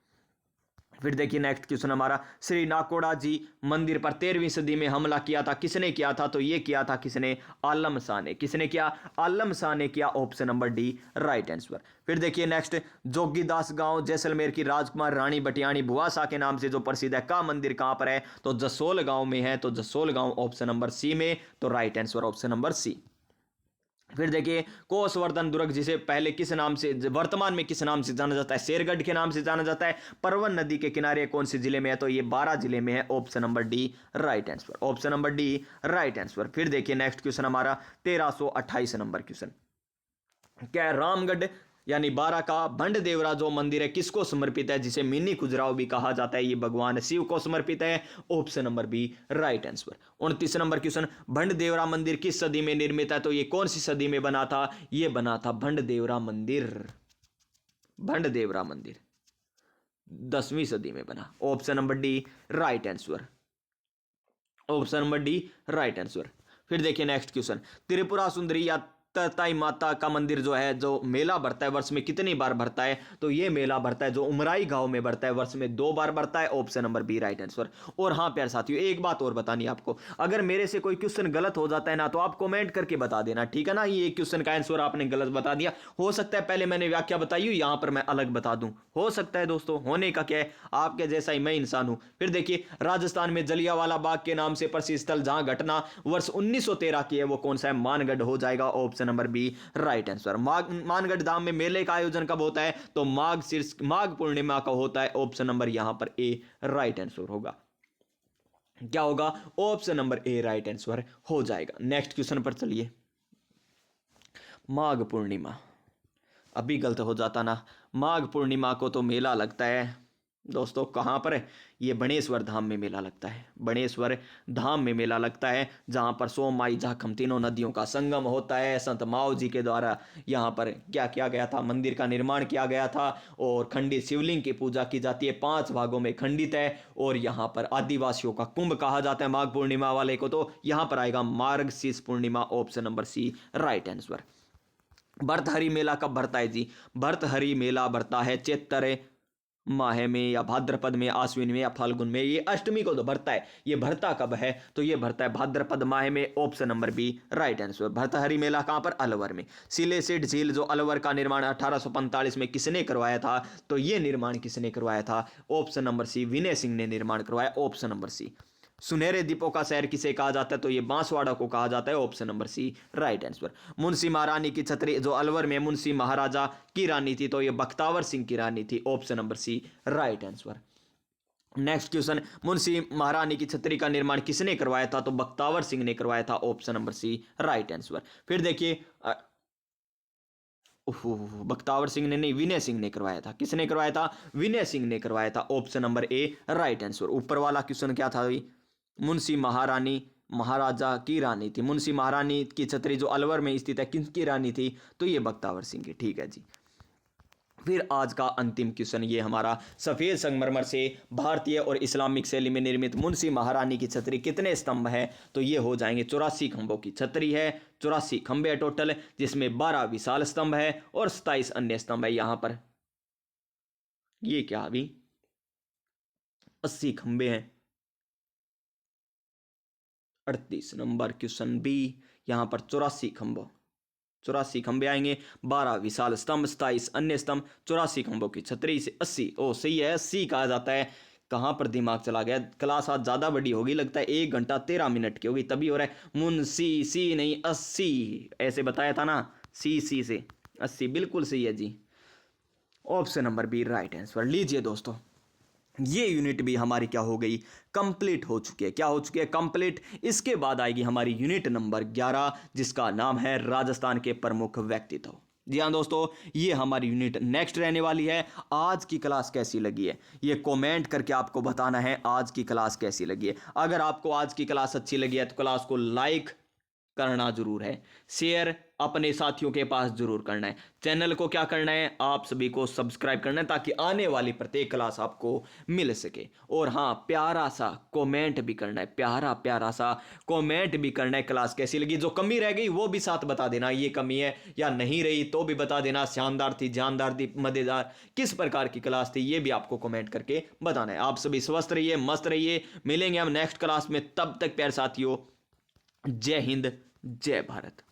फिर देखिए नेक्स्ट क्वेश्चन हमारा, श्री नाकोड़ा जी मंदिर पर 13वीं सदी में हमला किया था, किसने किया था? तो ये किया था किसने? आलम शाह ने। किसने किया? आलम शाह ने किया, option number D right answer. फिर देखिए नेक्स्ट, जोगीदास गांव जैसलमेर की राजकुमार रानी बटियाणी बुआसा के नाम से जो प्रसिद्ध है, का मंदिर कहां पर है? तो जसोल गांव में है, तो जसोल गांव ऑप्शन नंबर सी में, तो right answer option number C. फिर देखिए कोसवर्धन दुर्ग जिसे पहले किस नाम से, वर्तमान में किस नाम से जाना जाता है? शेरगढ़ के नाम से जाना जाता है, परवन नदी के किनारे कौन से जिले में है? तो ये 12 जिले में है, option number D right answer, option number D right answer. फिर देखिए नेक्स्ट क्वेश्चन हमारा 1328 नंबर क्वेश्चन, क्या है? रामगढ़ यानी बारा का भंड देवरा जो मंदिर है किसको समर्पित है? जिसे मिनी खुजराहो भी कहा जाता है, ये भगवान शिव को समर्पित है, option number B right answer. 29 number question, Bhand Devra मंदिर किस सदी में निर्मित है? तो ये कौन सी सदी में बना था? ये बना था भंड देवरा मंदिर, भंड देवरा मंदिर 10वीं सदी में बना, option number D right answer, option number D right answer. फिर देखिए नेक्स्ट क्वेश्चन, त्रिपुरा सुंदरी या तरताई माता का मंदिर जो है, जो मेला भरता है वर्ष में कितनी बार भरता है? तो ये मेला भरता है जो उमराई गांव में भरता है, वर्ष में 2 बार भरता है, option number B right answer. और हाँ प्यारे साथियों, एक बात और बतानी है आपको, अगर मेरे से कोई क्वेश्चन गलत हो जाता है ना, तो आप कमेंट करके बता देना, ठीक है ना? ये क्वेश्चन का आंसर आपने गलत बता दिया, हो सकता है पहले मैंने व्याख्या बताई हो, यहां पर मैं अलग बता दूं, हो सकता है दोस्तों, होने का क्या है, आपके जैसा ही मैं इंसान हूं। फिर देखिए राजस्थान में जलियांवाला बाग के नाम से प्रसिद्ध स्थल जहां घटना वर्ष 1913 की है, वो कौन सा है? मानगढ़ हो जाएगा, option number B right answer. Mangarh Dham में मेले का आयोजन कब होता है? तो माघ पूर्णिमा का होता है, ऑप्शन नंबर यहां पर ए राइट आंसर होगा। क्या होगा? Option number A right answer हो जाएगा। नेक्स्ट क्वेश्चन पर चलिए, माघ पूर्णिमा, अभी गलत हो जाता ना, माघ पूर्णिमा को तो मेला लगता है दोस्तों, कहाँ पर है? ये बणेश्वर धाम में मेला लगता है, बणेश्वर धाम में मेला लगता है, जहाँ पर सोम माई जाखम तीनों नदियों का संगम होता है। संत माओ जी के द्वारा यहाँ पर क्या किया गया था? मंदिर का निर्माण किया गया था, और खंडित शिवलिंग की पूजा की जाती है, 5 भागों में खंडित है, और यहाँ पर आदिवासियों का कुंभ कहा जाता है माघ पूर्णिमा वाले को, तो यहाँ पर आएगा मार्गशीर्ष पूर्णिमा, option number C right answer. Bhartrihari मेला कब भरता है जी? भर्तहरि मेला भरता है चैत्र माह में, या भाद्रपद में, आश्विन में, या फाल्गुन में, ये अष्टमी को तो भरता है। ये भरता कब है? तो ये भरता है भाद्रपद माह में, option number B right answer. Bhartrihari मेला कहां पर? अलवर में। सिलेसिड झील जो अलवर का निर्माण 1845 में किसने करवाया था? तो ये निर्माण किसने करवाया था? ऑप्शन नंबर सी विनय सिंह ने निर्माण करवाया, ऑप्शन नंबर सी। सुनहरे दीपों का शहर किसे कहा जाता है? तो ये बांसवाड़ा को कहा जाता है, option number C right answer. Munshi Maharani की छतरी जो अलवर में मुंशी महाराजा की रानी थी, तो ये बख्तावर सिंह की रानी थी, option number C right answer. Next question, Munshi Maharani की छतरी का निर्माण किसने करवाया था? तो बख्तावर सिंह ने करवाया था, option number C right answer. फिर देखिए बख्तावर सिंह ने नहीं, विनय सिंह ने करवाया था। किसने करवाया था? विनय सिंह ने करवाया था, option number A right answer. ऊपर वाला क्वेश्चन क्या था? मुंशी महारानी महाराजा की रानी थी, मुंशी महारानी की छतरी जो अलवर में स्थित है किसकी रानी थी? तो ये बख्तावर सिंह की, ठीक है जी। फिर आज का अंतिम क्वेश्चन ये हमारा, सफ़ेद संगमरमर से भारतीय और इस्लामिक शैली में निर्मित मुंशी महारानी की छतरी कितने स्तंभ है? तो ये हो जाएंगे 84 खंभों की छतरी है, 84 खंभे है टोटल, जिसमें 12 विशाल स्तंभ है और 27 अन्य स्तंभ है। यहां पर ये क्या अभी 80 खंभे हैं। 38 नंबर क्वेश्चन बी, यहां पर 84 खंभे आएंगे, 12 विशाल स्तंभ, 27 अन्य स्तंभ, 84 खंभों की छतरी से 80, ओ सही है 80 कहा जाता है। कहां पर दिमाग चला गया, क्लास आज ज्यादा बड़ी होगी, लगता है 1 घंटा 13 मिनट की होगी, तभी हो रहा है मुंशी सी नहीं 80, ऐसे बताया था ना, सी से 80 बिल्कुल सही है जी, option number B right answer. लीजिए दोस्तों, ये यूनिट भी हमारी क्या हो गई, कंप्लीट हो चुकी है। क्या हो चुकी है, कंप्लीट। इसके बाद आएगी हमारी यूनिट नंबर 11 जिसका नाम है राजस्थान के प्रमुख व्यक्तित्व। जी हाँ दोस्तों, ये हमारी यूनिट नेक्स्ट रहने वाली है। आज की क्लास कैसी लगी है ये कमेंट करके आपको बताना है, आज की क्लास कैसी लगी है। अगर आपको आज की क्लास अच्छी लगी है तो क्लास को लाइक करना जरूर है, शेयर अपने साथियों के पास जरूर करना है, चैनल को क्या करना है, आप सभी को सब्सक्राइब करना है ताकि आने वाली प्रत्येक क्लास आपको मिल सके। और हाँ, प्यारा सा कमेंट भी करना है, प्यारा प्यारा सा कमेंट भी करना है क्लास कैसी लगी। जो कमी रह गई वो भी साथ बता देना, ये कमी है या नहीं रही तो भी बता देना, शानदार थी, जानदार थी, मजेदार, किस प्रकार की क्लास थी ये भी आपको कमेंट करके बताना है। आप सभी स्वस्थ रहिए, मस्त रहिए, मिलेंगे हम नेक्स्ट क्लास में, तब तक प्यारे साथियों, जय हिंद, जय भारत।